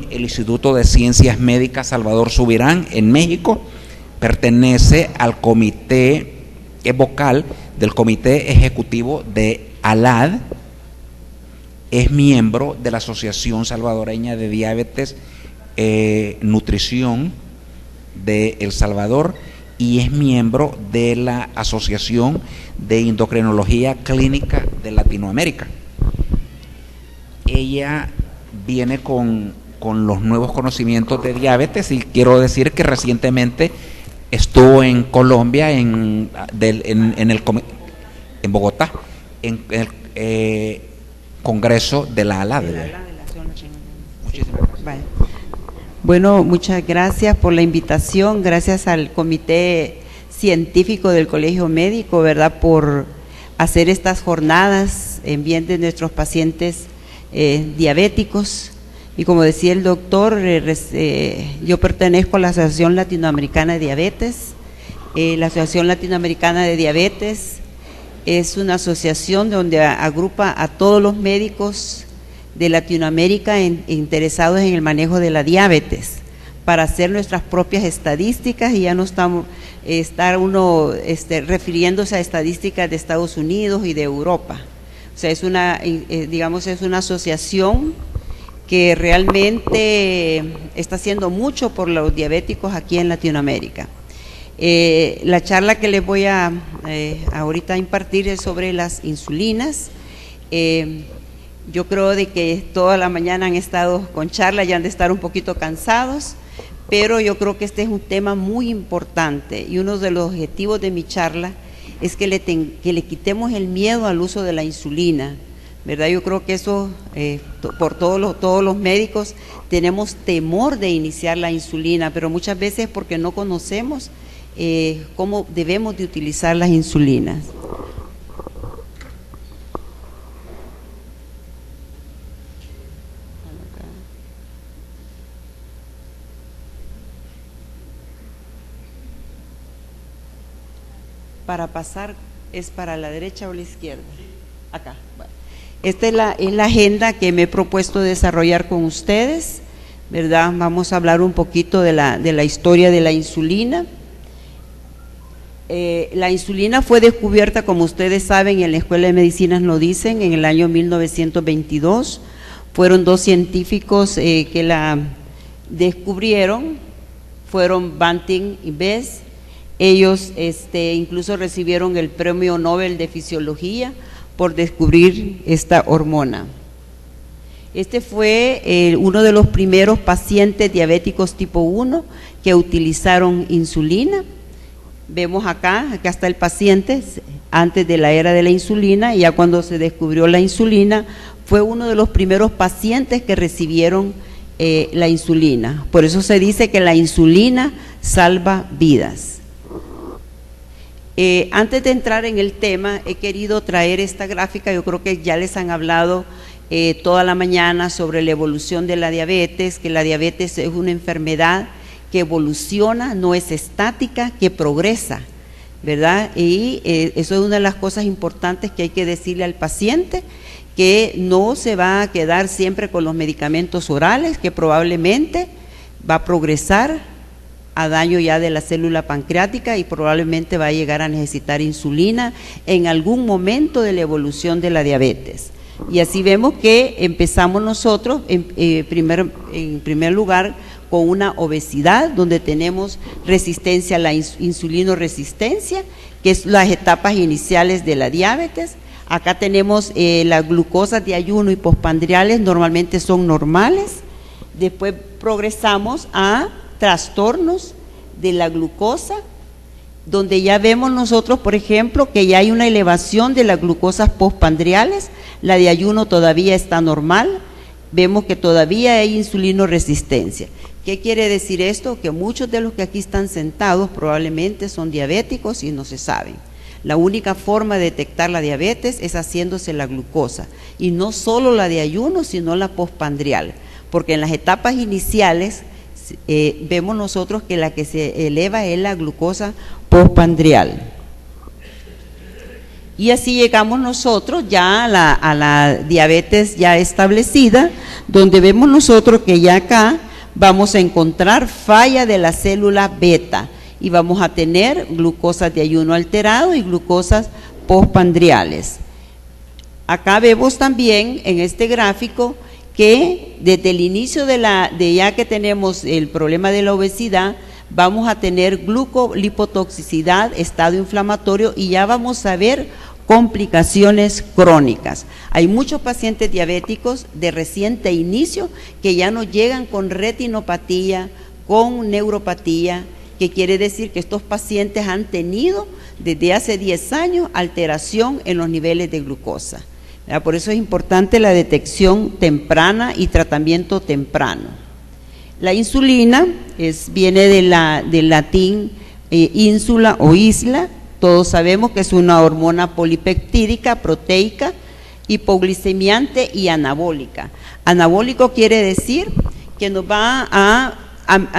en el Instituto de Ciencias Médicas Salvador Subirán en México, pertenece al comité, es vocal del Comité Ejecutivo de ALAD, es miembro de la Asociación Salvadoreña de Diabetes Nutrición de El Salvador y es miembro de la Asociación de Endocrinología Clínica de Latinoamérica. Ella viene con los nuevos conocimientos de diabetes y quiero decir que recientemente estuvo en Colombia, en Bogotá, en el Congreso de la ALAD. Muchísimas gracias. Vale. Bueno, muchas gracias por la invitación, gracias al Comité Científico del Colegio Médico, ¿verdad?, por hacer estas jornadas en bien de nuestros pacientes diabéticos. Y como decía el doctor, yo pertenezco a la Asociación Latinoamericana de Diabetes. La Asociación Latinoamericana de Diabetes es una asociación donde agrupa a todos los médicos de Latinoamérica interesados en el manejo de la diabetes, para hacer nuestras propias estadísticas, y ya no estamos refiriéndose a estadísticas de Estados Unidos y de Europa. O sea, es una asociación que realmente está haciendo mucho por los diabéticos aquí en Latinoamérica. La charla que les voy a ahorita impartir es sobre las insulinas. Yo creo de que toda la mañana han estado con charla y han de estar un poquito cansados, pero yo creo que este es un tema muy importante y uno de los objetivos de mi charla es que le quitemos el miedo al uso de la insulina, ¿verdad? Yo creo que eso, por todos los médicos tenemos temor de iniciar la insulina, pero muchas veces porque no conocemos cómo debemos de utilizar las insulinas. Para pasar, ¿es para la derecha o la izquierda? Acá. Bueno. Esta es la agenda que me he propuesto desarrollar con ustedes, ¿verdad? Vamos a hablar un poquito de la historia de la insulina. La insulina fue descubierta, como ustedes saben, en la Escuela de Medicinas lo dicen, en el año 1922. Fueron dos científicos que la descubrieron, fueron Banting y Bess. Ellos incluso recibieron el Premio Nobel de Fisiología por descubrir esta hormona. Este fue uno de los primeros pacientes diabéticos tipo 1 que utilizaron insulina. Vemos acá está el paciente antes de la era de la insulina, y ya cuando se descubrió la insulina fue uno de los primeros pacientes que recibieron la insulina. Por eso se dice que la insulina salva vidas. Antes de entrar en el tema, he querido traer esta gráfica. Yo creo que ya les han hablado toda la mañana sobre la evolución de la diabetes, que la diabetes es una enfermedad que evoluciona, no es estática, que progresa, ¿verdad? Y eso es una de las cosas importantes que hay que decirle al paciente, que no se va a quedar siempre con los medicamentos orales, que probablemente va a progresar a daño ya de la célula pancreática y probablemente va a llegar a necesitar insulina en algún momento de la evolución de la diabetes. Y así vemos que empezamos nosotros en primer lugar con una obesidad, donde tenemos resistencia a la insulinoresistencia, que es las etapas iniciales de la diabetes. Acá tenemos las glucosas de ayuno y postprandiales, normalmente son normales. Después progresamos a trastornos de la glucosa, donde ya vemos nosotros, por ejemplo, que ya hay una elevación de las glucosas postprandiales. La de ayuno todavía está normal, vemos que todavía hay insulinoresistencia. ¿Qué quiere decir esto? Que muchos de los que aquí están sentados probablemente son diabéticos y no se saben. La única forma de detectar la diabetes es haciéndose la glucosa, y no solo la de ayuno, sino la postprandial, porque en las etapas iniciales vemos nosotros que la que se eleva es la glucosa postprandial. Y así llegamos nosotros ya a la diabetes ya establecida, donde vemos nosotros que ya acá vamos a encontrar falla de la célula beta y vamos a tener glucosas de ayuno alterado y glucosas postprandiales. Acá vemos también en este gráfico que desde el inicio de ya que tenemos el problema de la obesidad, vamos a tener glucolipotoxicidad, estado inflamatorio, y ya vamos a ver complicaciones crónicas. Hay muchos pacientes diabéticos de reciente inicio que ya nos llegan con retinopatía, con neuropatía, que quiere decir que estos pacientes han tenido desde hace 10 años alteración en los niveles de glucosa. Por eso es importante la detección temprana y tratamiento temprano. La insulina viene del latín ínsula o isla. Todos sabemos que es una hormona polipeptídica, proteica, hipoglicemiante y anabólica. Anabólico quiere decir que nos va a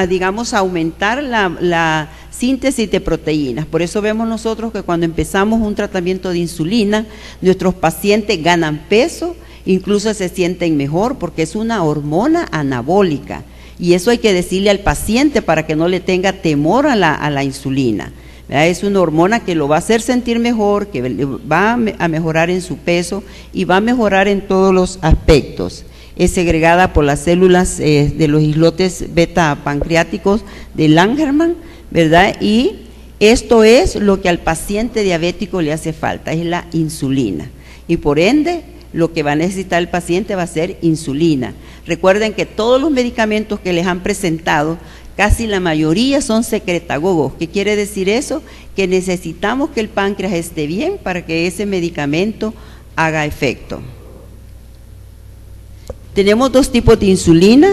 digamos, aumentar la síntesis de proteínas. Por eso vemos nosotros que cuando empezamos un tratamiento de insulina, nuestros pacientes ganan peso, incluso se sienten mejor porque es una hormona anabólica. Y eso hay que decirle al paciente para que no le tenga temor a la insulina. ¿Verdad? Es una hormona que lo va a hacer sentir mejor, que va a mejorar en su peso y va a mejorar en todos los aspectos. Es segregada por las células de los islotes beta pancreáticos de Langermann, ¿verdad? Y esto es lo que al paciente diabético le hace falta, es la insulina. Y por ende, lo que va a necesitar el paciente va a ser insulina. Recuerden que todos los medicamentos que les han presentado, casi la mayoría son secretagogos. ¿Qué quiere decir eso? Que necesitamos que el páncreas esté bien para que ese medicamento haga efecto. Tenemos dos tipos de insulina.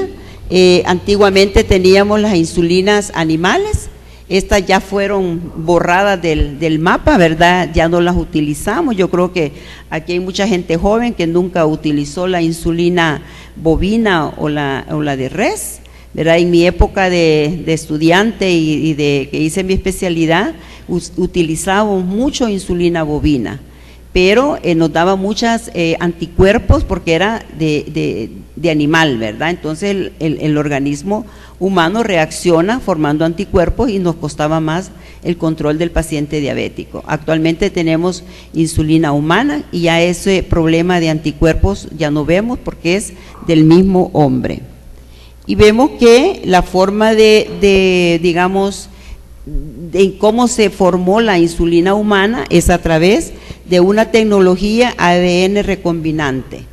Antiguamente teníamos las insulinas animales. Estas ya fueron borradas del mapa, ¿verdad? Ya no las utilizamos. Yo creo que aquí hay mucha gente joven que nunca utilizó la insulina bovina o la de res, ¿verdad? En mi época de estudiante y de que hice mi especialidad, utilizábamos mucho insulina bovina, pero nos daba muchos anticuerpos porque era de animal, ¿verdad? Entonces el organismo humano reacciona formando anticuerpos y nos costaba más el control del paciente diabético. Actualmente tenemos insulina humana y ya ese problema de anticuerpos ya no vemos porque es del mismo hombre. Y vemos que la forma digamos, de cómo se formó la insulina humana es a través de una tecnología ADN recombinante.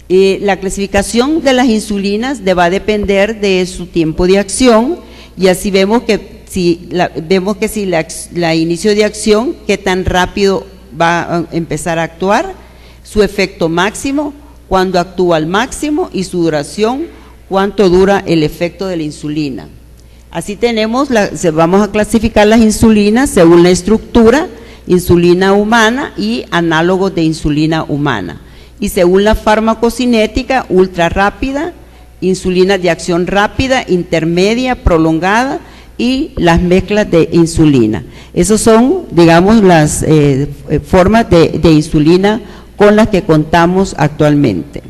La clasificación de las insulinas va a depender de su tiempo de acción, y así vemos que si la inicio de acción, qué tan rápido va a empezar a actuar, su efecto máximo, cuándo actúa al máximo, y su duración, cuánto dura el efecto de la insulina. Así vamos a clasificar las insulinas según la estructura, insulina humana y análogos de insulina humana. Y según la farmacocinética, ultra rápida, insulina de acción rápida, intermedia, prolongada y las mezclas de insulina. Esas son, digamos, las formas de insulina con las que contamos actualmente.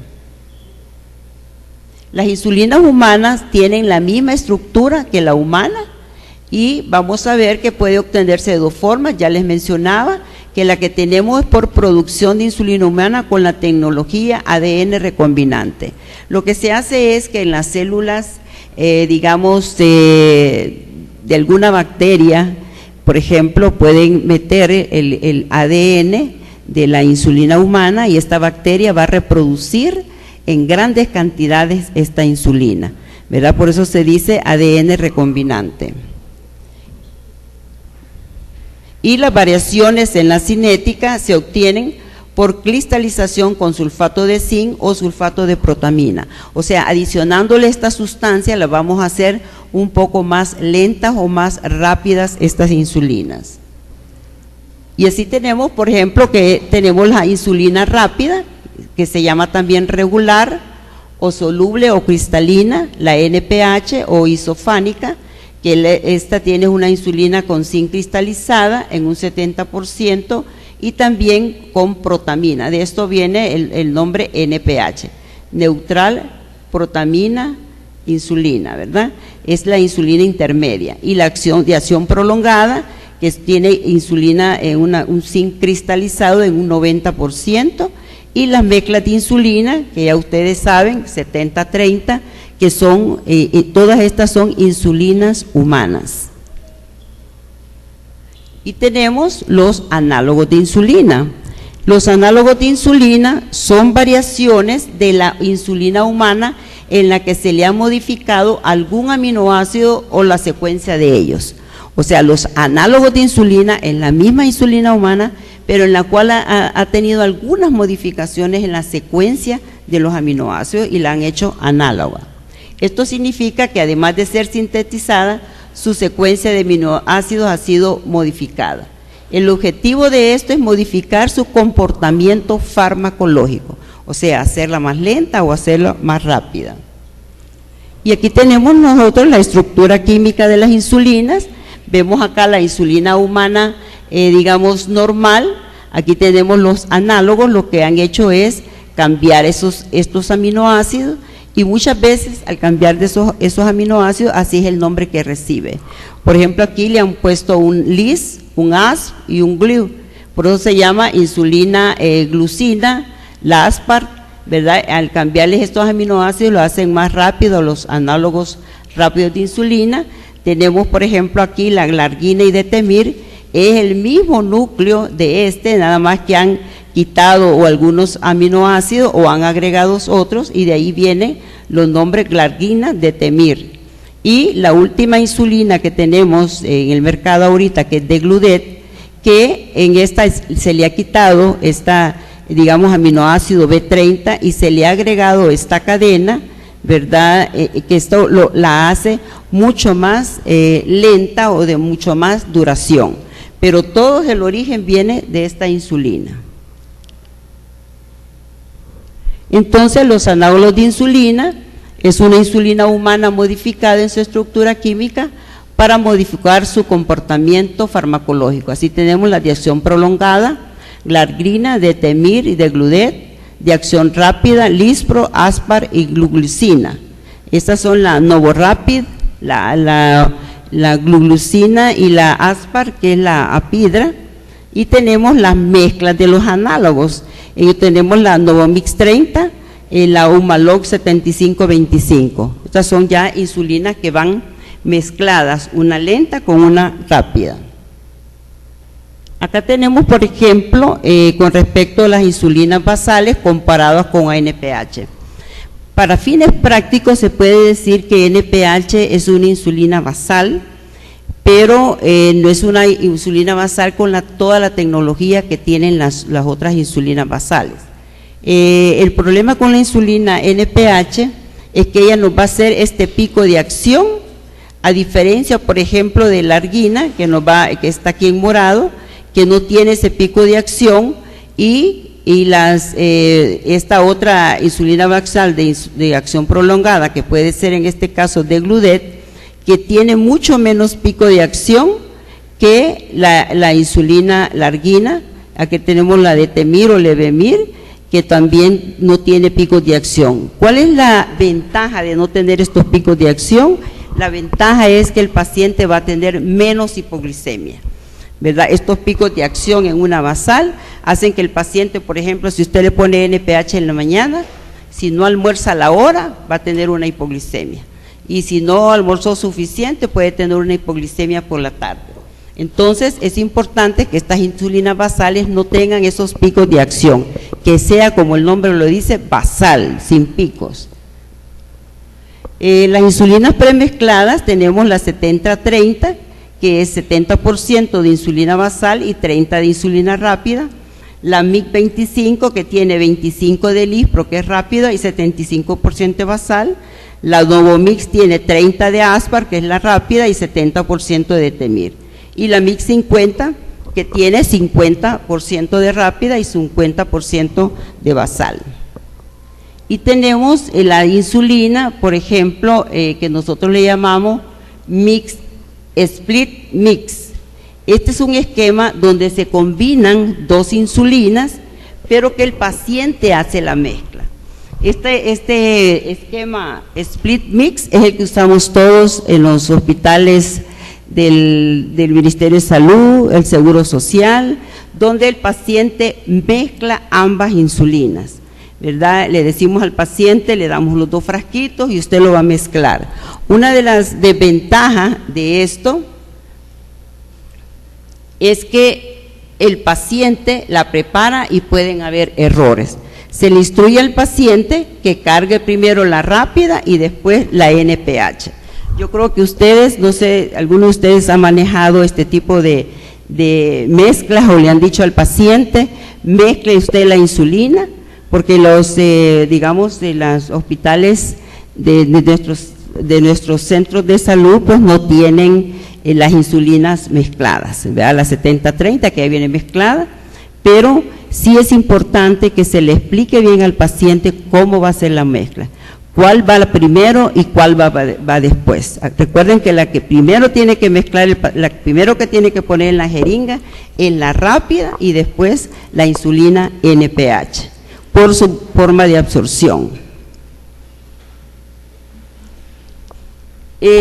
Las insulinas humanas tienen la misma estructura que la humana y vamos a ver que puede obtenerse de dos formas. Ya les mencionaba que la que tenemos es por producción de insulina humana con la tecnología ADN recombinante. Lo que se hace es que en las células, digamos, de alguna bacteria, por ejemplo, pueden meter el ADN de la insulina humana y esta bacteria va a reproducir en grandes cantidades esta insulina, ¿verdad? Por eso se dice ADN recombinante. Y las variaciones en la cinética se obtienen por cristalización con sulfato de zinc o sulfato de protamina. O sea, adicionándole esta sustancia, la vamos a hacer un poco más lentas o más rápidas estas insulinas. Y así tenemos, por ejemplo, que tenemos la insulina rápida, que se llama también regular, o soluble o cristalina, la NPH o isofánica, esta tiene una insulina con zinc cristalizada en un 70% y también con protamina. De esto viene el nombre NPH, neutral, protamina, insulina, ¿verdad? Es la insulina intermedia. Y la acción prolongada, que tiene insulina en un zinc cristalizado en un 90%, y las mezclas de insulina, que ya ustedes saben, 70-30, que son, todas estas son insulinas humanas. Y tenemos los análogos de insulina. Los análogos de insulina son variaciones de la insulina humana en la que se le ha modificado algún aminoácido o la secuencia de ellos. O sea, los análogos de insulina en la misma insulina humana, pero en la cual ha tenido algunas modificaciones en la secuencia de los aminoácidos y la han hecho análoga. Esto significa que además de ser sintetizada, su secuencia de aminoácidos ha sido modificada. El objetivo de esto es modificar su comportamiento farmacológico, o sea, hacerla más lenta o hacerla más rápida. Y aquí tenemos nosotros la estructura química de las insulinas. Vemos acá la insulina humana, digamos, normal. Aquí tenemos los análogos, lo que han hecho es cambiar estos aminoácidos, y muchas veces al cambiar de esos aminoácidos, así es el nombre que recibe. Por ejemplo, aquí le han puesto un LIS, un ASP y un GLU, por eso se llama insulina glucina, la ASPAR, ¿verdad? Al cambiarles estos aminoácidos lo hacen más rápido, los análogos rápidos de insulina. Tenemos, por ejemplo, aquí la glargina y detemir, es el mismo núcleo de nada más que han quitado o algunos aminoácidos o han agregado otros, y de ahí vienen los nombres glargina, detemir. Y la última insulina que tenemos en el mercado ahorita, que es Degludec, que en esta se le ha quitado digamos, aminoácido B30 y se le ha agregado esta cadena, ¿verdad? Que esto la hace mucho más lenta o de mucho más duración, pero todo el origen viene de esta insulina. Entonces, los análogos de insulina es una insulina humana modificada en su estructura química para modificar su comportamiento farmacológico. Así tenemos la de acción prolongada, glargina, detemir y Degludec, de acción rápida, Lispro, Aspar y gluglucina. Estas son la Novorapid, la gluglucina y la Aspar, que es la Apidra. Y tenemos las mezclas de los análogos. Tenemos la Novomix 30, la Humalog 7525. Estas son ya insulinas que van mezcladas, una lenta con una rápida. Acá tenemos, por ejemplo, con respecto a las insulinas basales comparadas con ANPH. Para fines prácticos se puede decir que NPH es una insulina basal, pero no es una insulina basal con toda la tecnología que tienen las otras insulinas basales. El problema con la insulina NPH es que ella nos va a hacer este pico de acción, a diferencia, por ejemplo, de la argina, que está aquí en morado, que no tiene ese pico de acción, y esta otra insulina basal de acción prolongada, que puede ser en este caso Degludec, que tiene mucho menos pico de acción que la insulina largina. Aquí tenemos la Detemir o Levemir, que también no tiene picos de acción. ¿Cuál es la ventaja de no tener estos picos de acción? La ventaja es que el paciente va a tener menos hipoglicemia, ¿verdad? Estos picos de acción en una basal hacen que el paciente, por ejemplo, si usted le pone NPH en la mañana, si no almuerza a la hora, va a tener una hipoglicemia. Y si no almorzó suficiente, puede tener una hipoglicemia por la tarde. Entonces, es importante que estas insulinas basales no tengan esos picos de acción, que sea, como el nombre lo dice, basal, sin picos. Las insulinas premezcladas tenemos la 70-30, que es 70% de insulina basal y 30% de insulina rápida. La MIC25, que tiene 25 de Lispro, que es rápida, y 75% basal. La Novomix tiene 30 de Aspar, que es la rápida, y 70% de Detemir. Y la MIC50, que tiene 50% de rápida y 50% de basal. Y tenemos la insulina, por ejemplo, que nosotros le llamamos Mix Split Mix. Este es un esquema donde se combinan dos insulinas, pero que el paciente hace la mezcla. Este esquema Split Mix es el que usamos todos en los hospitales del Ministerio de Salud, el Seguro Social, donde el paciente mezcla ambas insulinas, ¿verdad? Le decimos al paciente, le damos los dos frasquitos y usted lo va a mezclar. Una de las desventajas de esto es que el paciente la prepara y pueden haber errores. Se le instruye al paciente que cargue primero la rápida y después la NPH. Yo creo que ustedes, no sé, algunos de ustedes han manejado este tipo de mezclas o le han dicho al paciente, mezcle usted la insulina, porque los, digamos, de los hospitales de nuestros centros de salud, pues no tienen las insulinas mezcladas, ¿verdad? La 70-30 que ahí viene mezclada, pero sí es importante que se le explique bien al paciente cómo va a ser la mezcla, cuál va primero y cuál va después. Recuerden que la que primero tiene que mezclar, la primero que tiene que poner en la jeringa es la rápida y después la insulina NPH, por su forma de absorción.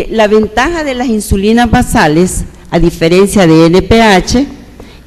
La ventaja de las insulinas basales, a diferencia de NPH,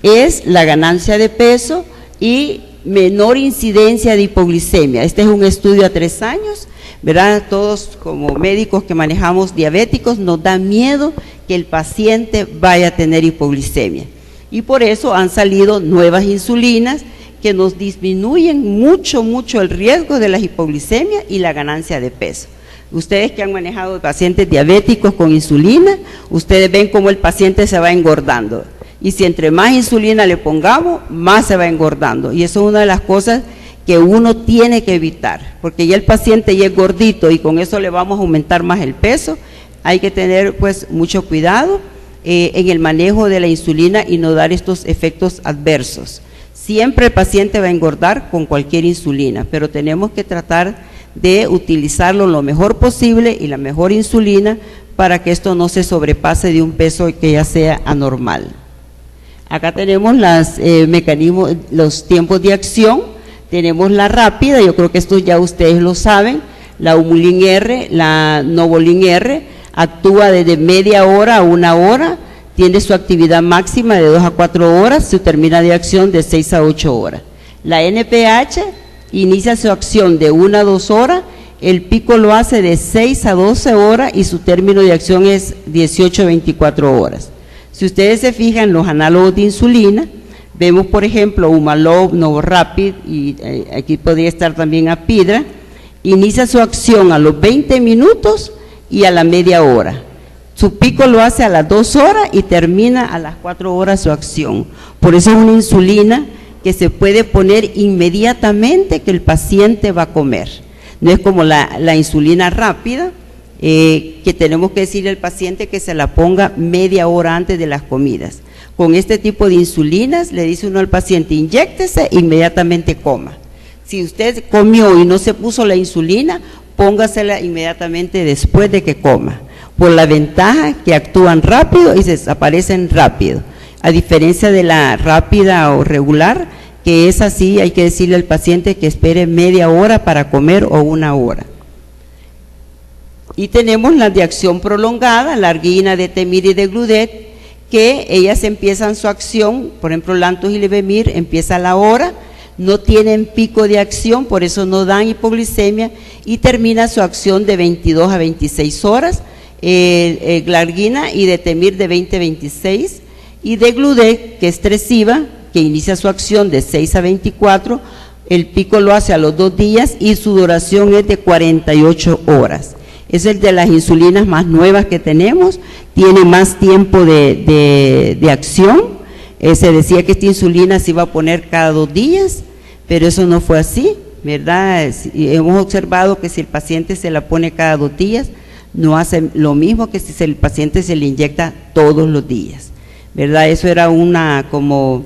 es la ganancia de peso y menor incidencia de hipoglicemia. Este es un estudio a 3 años, ¿verdad? Todos como médicos que manejamos diabéticos nos da miedo que el paciente vaya a tener hipoglicemia. Y por eso han salido nuevas insulinas que nos disminuyen mucho el riesgo de la hipoglicemia y la ganancia de peso. Ustedes que han manejado pacientes diabéticos con insulina, ustedes ven cómo el paciente se va engordando. Y si entre más insulina le pongamos, más se va engordando. Y eso es una de las cosas que uno tiene que evitar, porque ya el paciente ya es gordito y con eso le vamos a aumentar más el peso. Hay que tener pues mucho cuidado en el manejo de la insulina y no dar estos efectos adversos. Siempre el paciente va a engordar con cualquier insulina, pero tenemos que tratar de utilizarlo lo mejor posible y la mejor insulina para que esto no se sobrepase de un peso que ya sea anormal. Acá tenemos los mecanismos, los tiempos de acción. Tenemos la rápida, yo creo que esto ya ustedes lo saben, la Humulin R, la Novolin R, actúa desde media hora a 1 hora, tiene su actividad máxima de 2 a 4 horas, su termina de acción de 6 a 8 horas. La NPH inicia su acción de 1 a 2 horas, el pico lo hace de 6 a 12 horas y su término de acción es 18 a 24 horas. Si ustedes se fijan, los análogos de insulina, vemos por ejemplo Humalog, Novorapid y aquí podría estar también Apidra, inicia su acción a los 20 minutos y a la media hora. Su pico lo hace a las 2 horas y termina a las 4 horas su acción. Por eso es una insulina que se puede poner inmediatamente que el paciente va a comer. No es como la insulina rápida, que tenemos que decirle al paciente que se la ponga media hora antes de las comidas. Con este tipo de insulinas le dice uno al paciente, inyéctese, inmediatamente coma. Si usted comió y no se puso la insulina, póngasela inmediatamente después de que coma, por la ventaja que actúan rápido y se desaparecen rápido. A diferencia de la rápida o regular, que es así, hay que decirle al paciente que espere media hora para comer o 1 hora. Y tenemos las de acción prolongada, la argina, detemir y degludet, que ellas empiezan su acción, por ejemplo, Lantus y Levemir, empieza a la hora, no tienen pico de acción, por eso no dan hipoglicemia, y termina su acción de 22 a 26 horas, Glargina y detemir de 20 a 26, y degludet, que es Tresiba, que inicia su acción de 6 a 24, el pico lo hace a los 2 días y su duración es de 48 horas. Es el de las insulinas más nuevas que tenemos, tiene más tiempo de acción. Se decía que esta insulina se iba a poner cada 2 días, pero eso no fue así, ¿verdad? Hemos observado que si el paciente se la pone cada 2 días, no hace lo mismo que si el paciente se le inyecta todos los días, ¿verdad? Eso era una como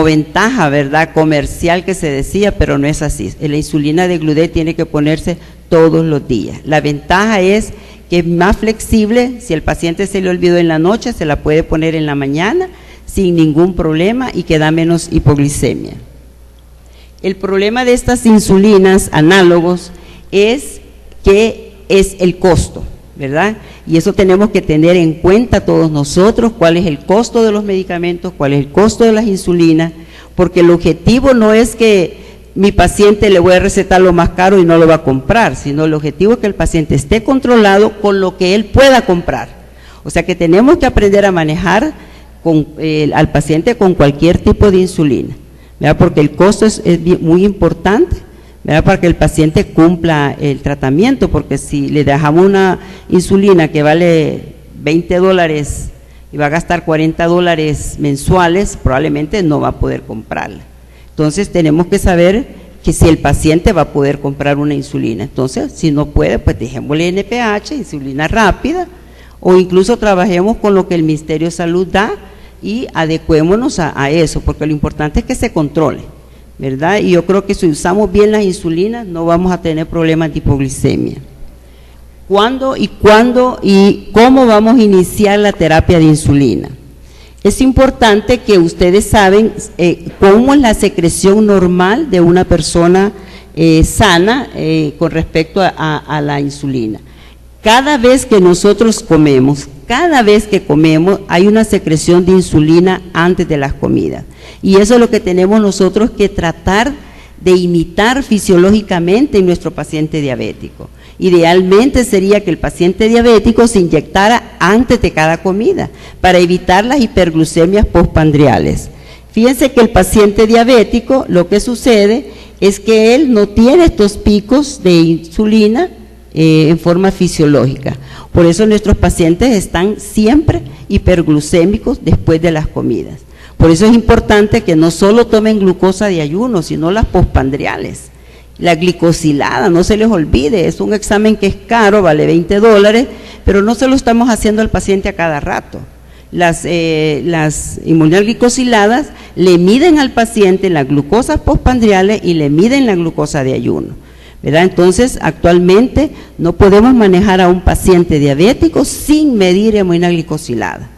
ventaja, ¿verdad?, comercial que se decía, pero no es así. La insulina de Gludet tiene que ponerse todos los días. La ventaja es que es más flexible. Si el paciente se le olvidó en la noche, se la puede poner en la mañana sin ningún problema y que da menos hipoglicemia. El problema de estas insulinas análogos es que es el costo, ¿verdad? Y eso tenemos que tener en cuenta todos nosotros, cuál es el costo de los medicamentos, cuál es el costo de las insulinas, porque el objetivo no es que mi paciente le voy a recetar lo más caro y no lo va a comprar, sino el objetivo es que el paciente esté controlado con lo que él pueda comprar. O sea que tenemos que aprender a manejar al paciente con cualquier tipo de insulina, ¿verdad? Porque el costo es muy importante, ¿verdad? Para que el paciente cumpla el tratamiento, porque si le dejamos una insulina que vale $20 y va a gastar $40 mensuales, probablemente no va a poder comprarla. Entonces tenemos que saber que si el paciente va a poder comprar una insulina. Entonces, si no puede, pues dejémosle NPH, insulina rápida, o incluso trabajemos con lo que el Ministerio de Salud da y adecuémonos a eso, porque lo importante es que se controle, ¿verdad? Y yo creo que si usamos bien las insulinas no vamos a tener problemas de hipoglicemia. ¿Cuándo y cómo vamos a iniciar la terapia de insulina? Es importante que ustedes saben cómo es la secreción normal de una persona sana con respecto a la insulina. Cada vez que nosotros comemos, hay una secreción de insulina antes de las comidas. Y eso es lo que tenemos nosotros que tratar de imitar fisiológicamente en nuestro paciente diabético. Idealmente sería que el paciente diabético se inyectara antes de cada comida para evitar las hiperglucemias postprandiales. Fíjense que el paciente diabético, lo que sucede es que él no tiene estos picos de insulina en forma fisiológica. Por eso nuestros pacientes están siempre hiperglucémicos después de las comidas. Por eso es importante que no solo tomen glucosa de ayuno, sino las postprandiales. La glicosilada, no se les olvide, es un examen que es caro, vale $20, pero no se lo estamos haciendo al paciente a cada rato. Las inmunoglicosiladas le miden al paciente las glucosas postprandiales y le miden la glucosa de ayuno, ¿verdad? Entonces, actualmente no podemos manejar a un paciente diabético sin medir inmunoglicosilada.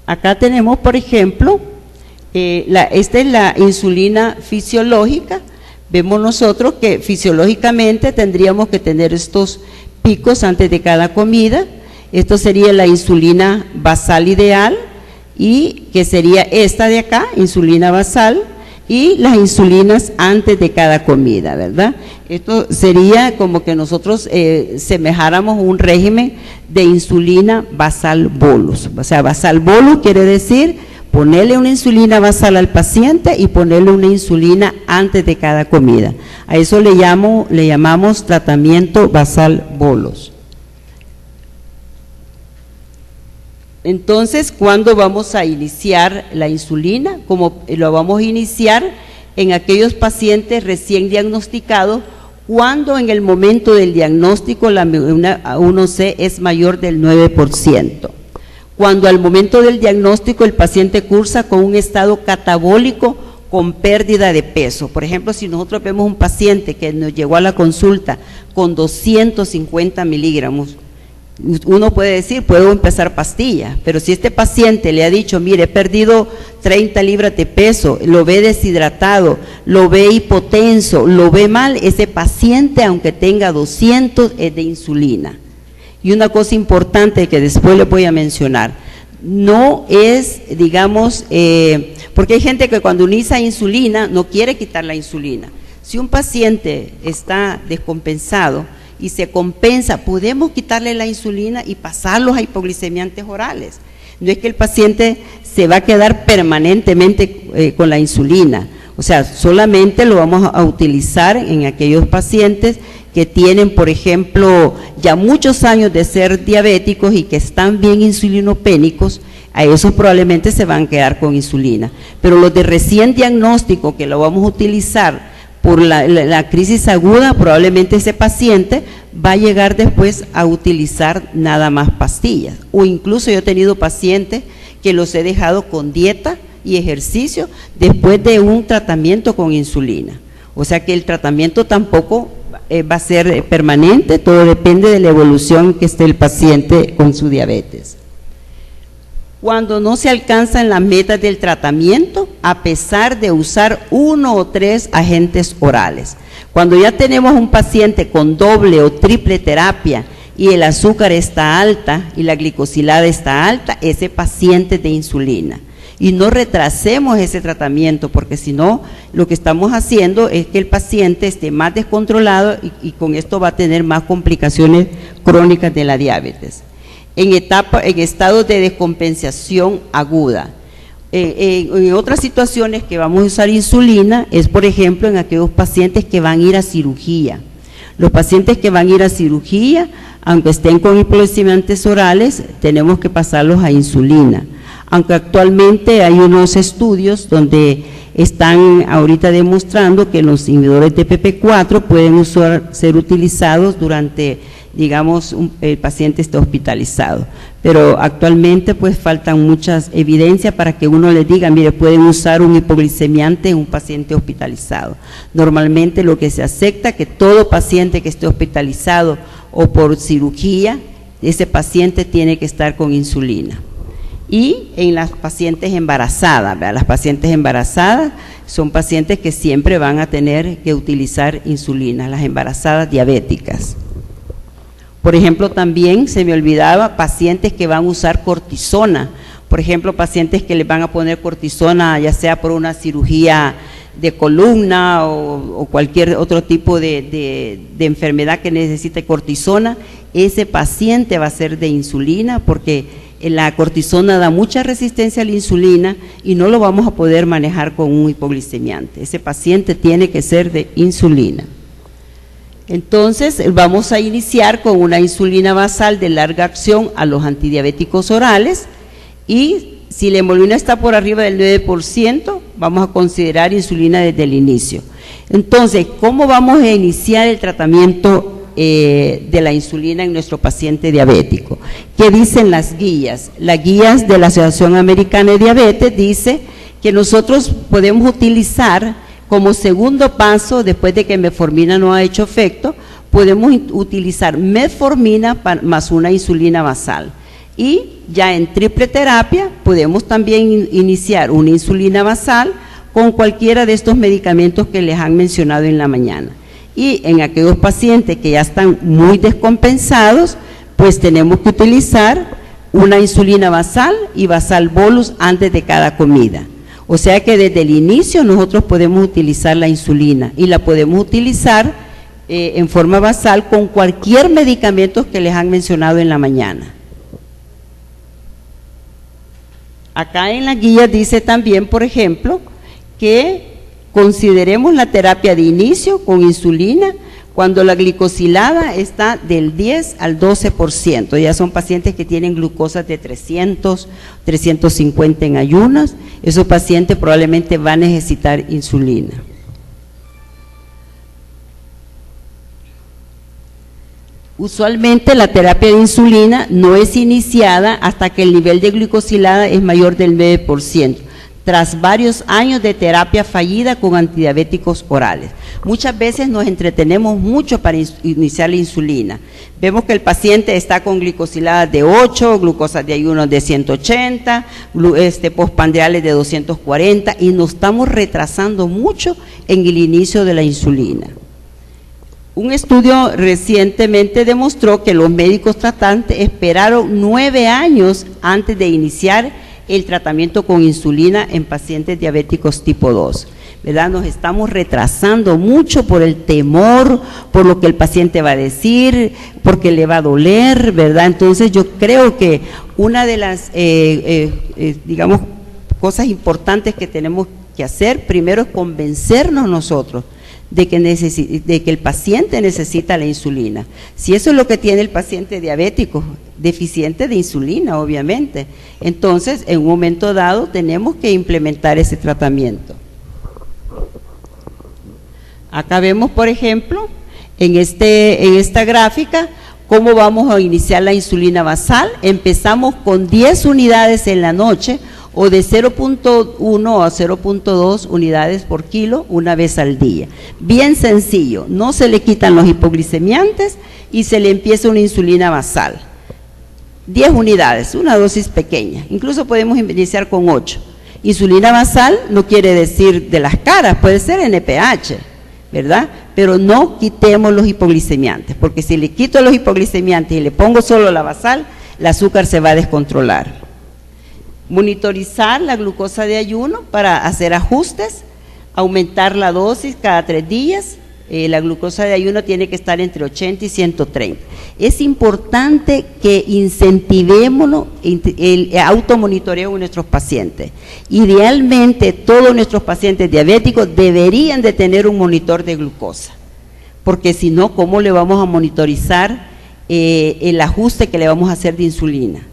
Acá tenemos, por ejemplo, esta es la insulina fisiológica. Vemos nosotros que fisiológicamente tendríamos que tener estos picos antes de cada comida. Esto sería la insulina basal ideal, y que sería esta de acá, insulina basal, y las insulinas antes de cada comida, ¿verdad? Esto sería como que nosotros semejáramos un régimen de insulina basal bolus. O sea, basal bolus quiere decir ponerle una insulina basal al paciente y ponerle una insulina antes de cada comida. A eso le llamamos tratamiento basal bolus. Entonces, ¿cuándo vamos a iniciar la insulina? Como lo vamos a iniciar en aquellos pacientes recién diagnosticados, cuando en el momento del diagnóstico la A1C es mayor del 9%. Cuando al momento del diagnóstico el paciente cursa con un estado catabólico con pérdida de peso. Por ejemplo, si nosotros vemos un paciente que nos llegó a la consulta con 250 miligramos, uno puede decir, puedo empezar pastillas, pero si este paciente le ha dicho, mire, he perdido 30 libras de peso, lo ve deshidratado, lo ve hipotenso, lo ve mal, ese paciente, aunque tenga 200, es de insulina. Y una cosa importante que después les voy a mencionar, no es, digamos, porque hay gente que cuando utiliza insulina no quiere quitar la insulina. Si un paciente está descompensado y se compensa, podemos quitarle la insulina y pasarlos a hipoglicemiantes orales. No es que el paciente se va a quedar permanentemente con la insulina, o sea, solamente lo vamos a utilizar en aquellos pacientes que tienen, por ejemplo, ya muchos años de ser diabéticos y que están bien insulinopénicos. A esos probablemente se van a quedar con insulina, pero los de recién diagnóstico que lo vamos a utilizar por la crisis aguda, probablemente ese paciente va a llegar después a utilizar nada más pastillas, o incluso yo he tenido pacientes que los he dejado con dieta y ejercicio después de un tratamiento con insulina. O sea que el tratamiento tampoco va a ser permanente, todo depende de la evolución que esté el paciente con su diabetes. Cuando no se alcanzan las metas del tratamiento, a pesar de usar 1 o 3 agentes orales. Cuando ya tenemos un paciente con doble o triple terapia y el azúcar está alta y la glicosilada está alta, ese paciente es de insulina. Y no retrasemos ese tratamiento, porque si no, lo que estamos haciendo es que el paciente esté más descontrolado y con esto va a tener más complicaciones crónicas de la diabetes. En estados de descompensación aguda. En otras situaciones que vamos a usar insulina es, por ejemplo, en aquellos pacientes que van a ir a cirugía. Los pacientes que van a ir a cirugía, aunque estén con hipoglucemiantes orales, tenemos que pasarlos a insulina. Aunque actualmente hay unos estudios donde están ahorita demostrando que los inhibidores de PP4 pueden ser utilizados durante, digamos, el paciente esté hospitalizado. Pero actualmente pues faltan muchas evidencias para que uno les diga, mire, pueden usar un hipoglicemiante en un paciente hospitalizado. Normalmente lo que se acepta es que todo paciente que esté hospitalizado o por cirugía, ese paciente tiene que estar con insulina. Y en las pacientes embarazadas, ¿verdad? Las pacientes embarazadas son pacientes que siempre van a tener que utilizar insulina, las embarazadas diabéticas. Por ejemplo, también se me olvidaba pacientes que van a usar cortisona, por ejemplo, pacientes que les van a poner cortisona, ya sea por una cirugía de columna o cualquier otro tipo de enfermedad que necesite cortisona, ese paciente va a ser de insulina porque la cortisona da mucha resistencia a la insulina y no lo vamos a poder manejar con un hipoglicemiante. Ese paciente tiene que ser de insulina. Entonces, vamos a iniciar con una insulina basal de larga acción a los antidiabéticos orales y si la hemoglobina está por arriba del 9%, vamos a considerar insulina desde el inicio. Entonces, ¿cómo vamos a iniciar el tratamiento de la insulina en nuestro paciente diabético? ¿Qué dicen las guías? Las guías de la Asociación Americana de Diabetes dice que nosotros podemos utilizar como segundo paso, después de que metformina no ha hecho efecto, podemos utilizar metformina más una insulina basal. Y ya en triple terapia podemos también iniciar una insulina basal con cualquiera de estos medicamentos que les han mencionado en la mañana. Y en aquellos pacientes que ya están muy descompensados, pues tenemos que utilizar una insulina basal y basal bolus antes de cada comida. O sea que desde el inicio nosotros podemos utilizar la insulina y la podemos utilizar en forma basal con cualquier medicamento que les han mencionado en la mañana. Acá en la guía dice también, por ejemplo, que consideremos la terapia de inicio con insulina cuando la glicosilada está del 10 al 12%. Ya son pacientes que tienen glucosas de 300, 350 en ayunas. Esos pacientes probablemente van a necesitar insulina. Usualmente la terapia de insulina no es iniciada hasta que el nivel de glucosilada es mayor del 9%. Tras varios años de terapia fallida con antidiabéticos orales. Muchas veces nos entretenemos mucho para iniciar la insulina. Vemos que el paciente está con glicosiladas de 8, glucosas de ayuno de 180, postprandiales de 240 y nos estamos retrasando mucho en el inicio de la insulina. Un estudio recientemente demostró que los médicos tratantes esperaron 9 años antes de iniciar el tratamiento con insulina en pacientes diabéticos tipo 2, ¿verdad? Nos estamos retrasando mucho por el temor, por lo que el paciente va a decir, porque le va a doler, ¿verdad? Entonces yo creo que una de las, digamos, cosas importantes que tenemos que hacer, primero es convencernos nosotros de que el paciente necesita la insulina. Si eso es lo que tiene el paciente diabético, deficiente de insulina, obviamente, entonces en un momento dado tenemos que implementar ese tratamiento. Acá vemos, por ejemplo, en esta gráfica, cómo vamos a iniciar la insulina basal. Empezamos con 10 unidades en la noche, o de 0.1 a 0.2 unidades por kilo una vez al día. Bien sencillo, no se le quitan los hipoglicemiantes y se le empieza una insulina basal. 10 unidades, una dosis pequeña, incluso podemos iniciar con 8. Insulina basal no quiere decir de las caras, puede ser NPH, ¿verdad? Pero no quitemos los hipoglicemiantes, porque si le quito los hipoglicemiantes y le pongo solo la basal, el azúcar se va a descontrolar. Monitorizar la glucosa de ayuno para hacer ajustes, aumentar la dosis cada 3 días. La glucosa de ayuno tiene que estar entre 80 y 130. Es importante que incentivemos el automonitoreo de nuestros pacientes. Idealmente, todos nuestros pacientes diabéticos deberían de tener un monitor de glucosa, porque si no, ¿cómo le vamos a monitorizar el ajuste que le vamos a hacer de insulina?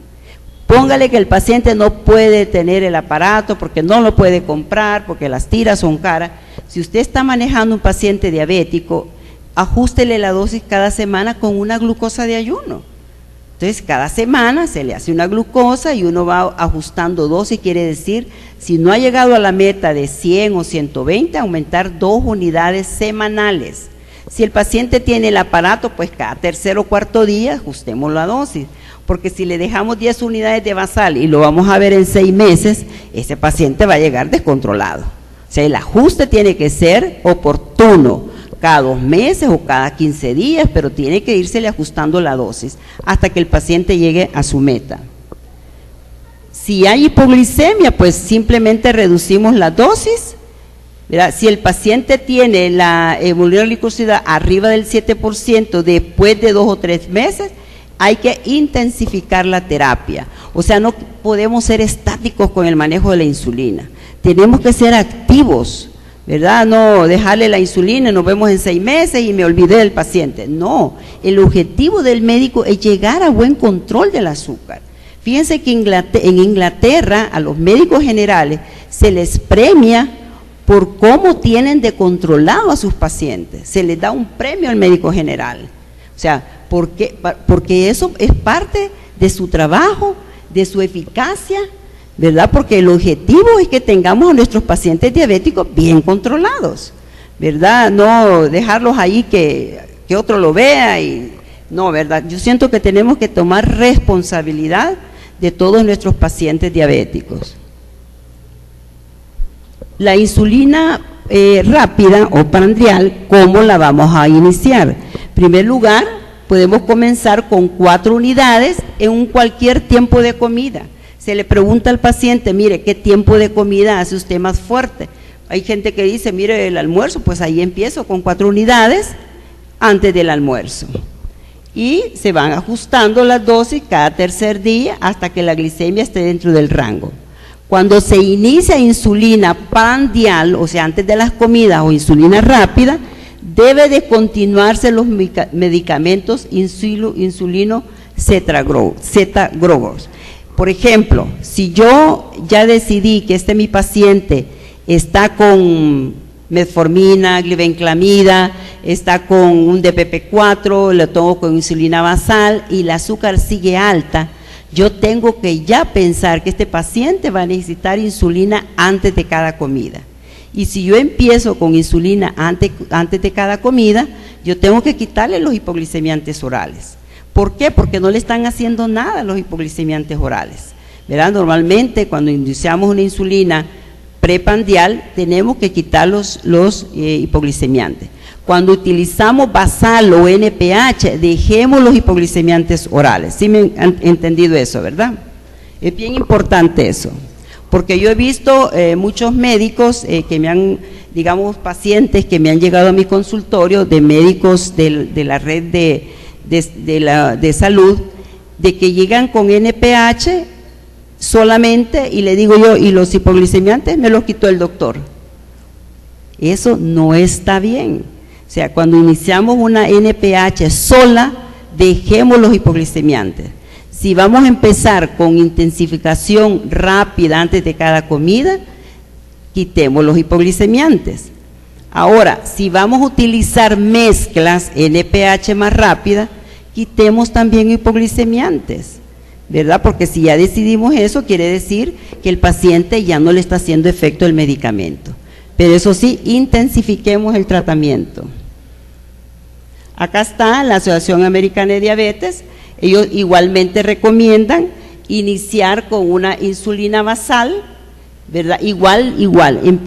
Póngale que el paciente no puede tener el aparato porque no lo puede comprar, porque las tiras son caras. Si usted está manejando un paciente diabético, ajústele la dosis cada semana con una glucosa de ayuno. Entonces, cada semana se le hace una glucosa y uno va ajustando dosis, quiere decir, si no ha llegado a la meta de 100 o 120, aumentar 2 unidades semanales. Si el paciente tiene el aparato, pues cada tercer o cuarto día ajustemos la dosis. Porque si le dejamos 10 unidades de basal y lo vamos a ver en 6 meses, ese paciente va a llegar descontrolado. O sea, el ajuste tiene que ser oportuno, cada 2 meses o cada 15 días, pero tiene que írsele ajustando la dosis hasta que el paciente llegue a su meta. Si hay hipoglicemia, pues simplemente reducimos la dosis, ¿verdad? Si el paciente tiene la hemoglicosidad arriba del 7% después de 2 o 3 meses, hay que intensificar la terapia. O sea, no podemos ser estáticos con el manejo de la insulina. Tenemos que ser activos, ¿verdad? No dejarle la insulina, nos vemos en 6 meses y me olvidé del paciente. No, el objetivo del médico es llegar a buen control del azúcar. Fíjense que en Inglaterra a los médicos generales se les premia por cómo tienen de controlado a sus pacientes. Se les da un premio al médico general. O sea, porque eso es parte de su trabajo, de su eficacia, ¿verdad? Porque el objetivo es que tengamos a nuestros pacientes diabéticos bien controlados, ¿verdad? No dejarlos ahí que otro lo vea y no, ¿verdad? Yo siento que tenemos que tomar responsabilidad de todos nuestros pacientes diabéticos. La insulina rápida o prandial, ¿cómo la vamos a iniciar? En primer lugar, podemos comenzar con 4 unidades en cualquier tiempo de comida. Se le pregunta al paciente, mire, ¿qué tiempo de comida hace usted más fuerte? Hay gente que dice, mire, el almuerzo, pues ahí empiezo con 4 unidades antes del almuerzo. Y se van ajustando las dosis cada tercer día hasta que la glicemia esté dentro del rango. Cuando se inicia insulina prandial, o sea, antes de las comidas o insulina rápida, debe de continuarse los medicamentos insulino Z-Growers. Por ejemplo, si yo ya decidí que mi paciente está con metformina, glibenclamida, está con un DPP-4, lo tomo con insulina basal y el azúcar sigue alta, yo tengo que ya pensar que este paciente va a necesitar insulina antes de cada comida. Y si yo empiezo con insulina antes de cada comida, yo tengo que quitarle los hipoglicemiantes orales. ¿Por qué? Porque no le están haciendo nada los hipoglicemiantes orales, ¿verdad? Normalmente cuando iniciamos una insulina preprandial tenemos que quitar los hipoglicemiantes. Cuando utilizamos basal o NPH, dejemos los hipoglicemiantes orales. ¿Sí me han entendido eso, verdad? Es bien importante eso. Porque yo he visto muchos médicos que me han, digamos, pacientes que me han llegado a mi consultorio, de médicos de la red de salud, de que llegan con NPH solamente y le digo yo, y los hipoglicemiantes me los quitó el doctor. Eso no está bien. O sea, cuando iniciamos una NPH sola, dejemos los hipoglicemiantes. Si vamos a empezar con intensificación rápida antes de cada comida, quitemos los hipoglicemiantes. Ahora, si vamos a utilizar mezclas NPH más rápida, quitemos también hipoglicemiantes, ¿verdad? Porque si ya decidimos eso, quiere decir que el paciente ya no le está haciendo efecto el medicamento. Pero eso sí, intensifiquemos el tratamiento. Acá está la Asociación Americana de Diabetes. Ellos igualmente recomiendan iniciar con una insulina basal, ¿verdad? Igual,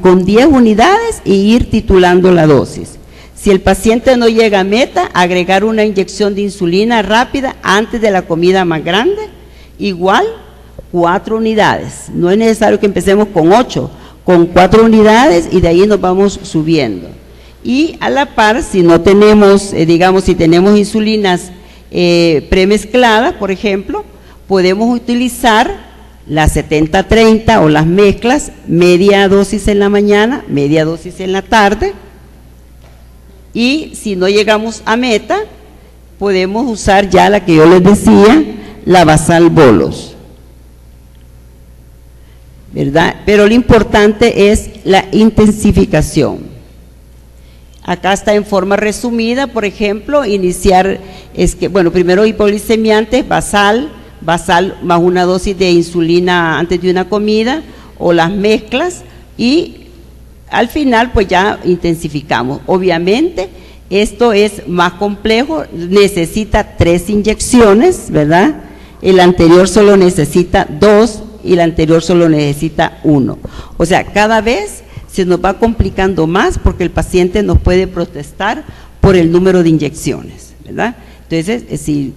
con 10 unidades y ir titulando la dosis. Si el paciente no llega a meta, agregar una inyección de insulina rápida antes de la comida más grande, igual 4 unidades. No es necesario que empecemos con 8, con 4 unidades y de ahí nos vamos subiendo. Y a la par, si no tenemos, si tenemos insulinas premezcladas, por ejemplo, podemos utilizar las 70-30 o las mezclas, media dosis en la mañana, media dosis en la tarde. Y si no llegamos a meta, podemos usar ya la que yo les decía, la basal bolos, ¿verdad? Pero lo importante es la intensificación. Acá está en forma resumida, por ejemplo, iniciar, primero hipoglicemiantes, basal más una dosis de insulina antes de una comida, o las mezclas, y al final pues ya intensificamos. Obviamente esto es más complejo, necesita 3 inyecciones, ¿verdad? El anterior solo necesita 2 y el anterior solo necesita 1. O sea, cada vez se nos va complicando más porque el paciente nos puede protestar por el número de inyecciones, ¿verdad? Entonces, si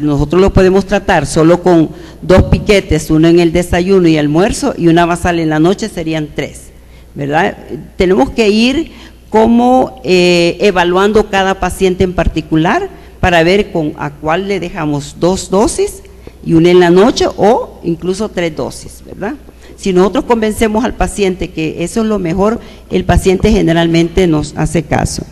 nosotros lo podemos tratar solo con 2 piquetes, uno en el desayuno y almuerzo y una basal en la noche, serían 3, ¿verdad? Tenemos que ir como evaluando cada paciente en particular para ver a cuál le dejamos 2 dosis y una en la noche o incluso 3 dosis, ¿verdad? Si nosotros convencemos al paciente que eso es lo mejor, el paciente generalmente nos hace caso.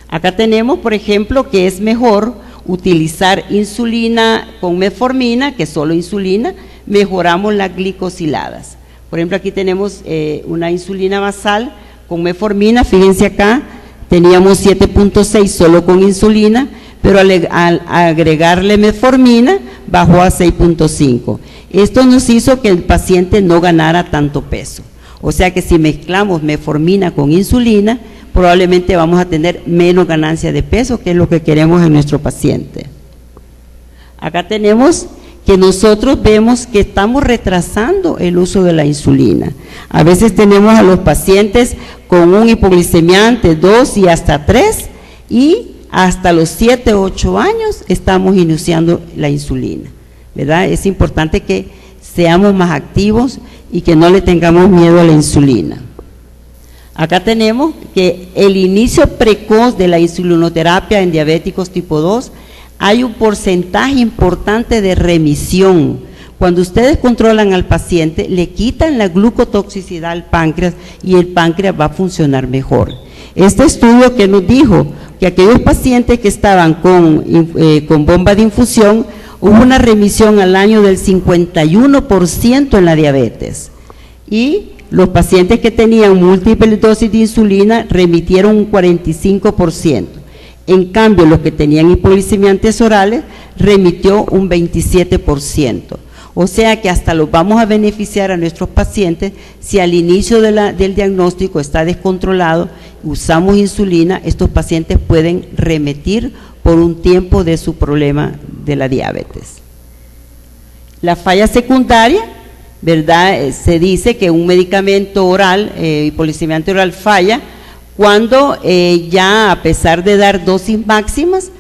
Acá tenemos, por ejemplo, que es mejor utilizar insulina con metformina que solo insulina, mejoramos las glicosiladas. Por ejemplo, aquí tenemos una insulina basal con metformina, fíjense acá, teníamos 7.6 solo con insulina, pero al agregarle metformina bajó a 6.5. Esto nos hizo que el paciente no ganara tanto peso. O sea que si mezclamos metformina con insulina, probablemente vamos a tener menos ganancia de peso, que es lo que queremos en nuestro paciente. Acá tenemos que nosotros vemos que estamos retrasando el uso de la insulina. A veces tenemos a los pacientes con un hipoglicemiante 2 y hasta 3, y hasta los 7 o 8 años estamos iniciando la insulina, ¿verdad? Es importante que seamos más activos y que no le tengamos miedo a la insulina. Acá tenemos que el inicio precoz de la insulinoterapia en diabéticos tipo 2, hay un porcentaje importante de remisión. Cuando ustedes controlan al paciente, le quitan la glucotoxicidad al páncreas y el páncreas va a funcionar mejor. Este estudio que nos dijo que aquellos pacientes que estaban con bomba de infusión, hubo una remisión al año del 51% en la diabetes, y los pacientes que tenían múltiples dosis de insulina remitieron un 45%. En cambio, los que tenían hipoglicemiantes orales remitió un 27%. O sea que hasta los vamos a beneficiar a nuestros pacientes si al inicio del diagnóstico está descontrolado, usamos insulina, estos pacientes pueden remitir por un tiempo de su problema de la diabetes. La falla secundaria, ¿verdad? Se dice que un medicamento oral, hipoglicemiante oral, falla cuando ya, a pesar de dar dosis máximas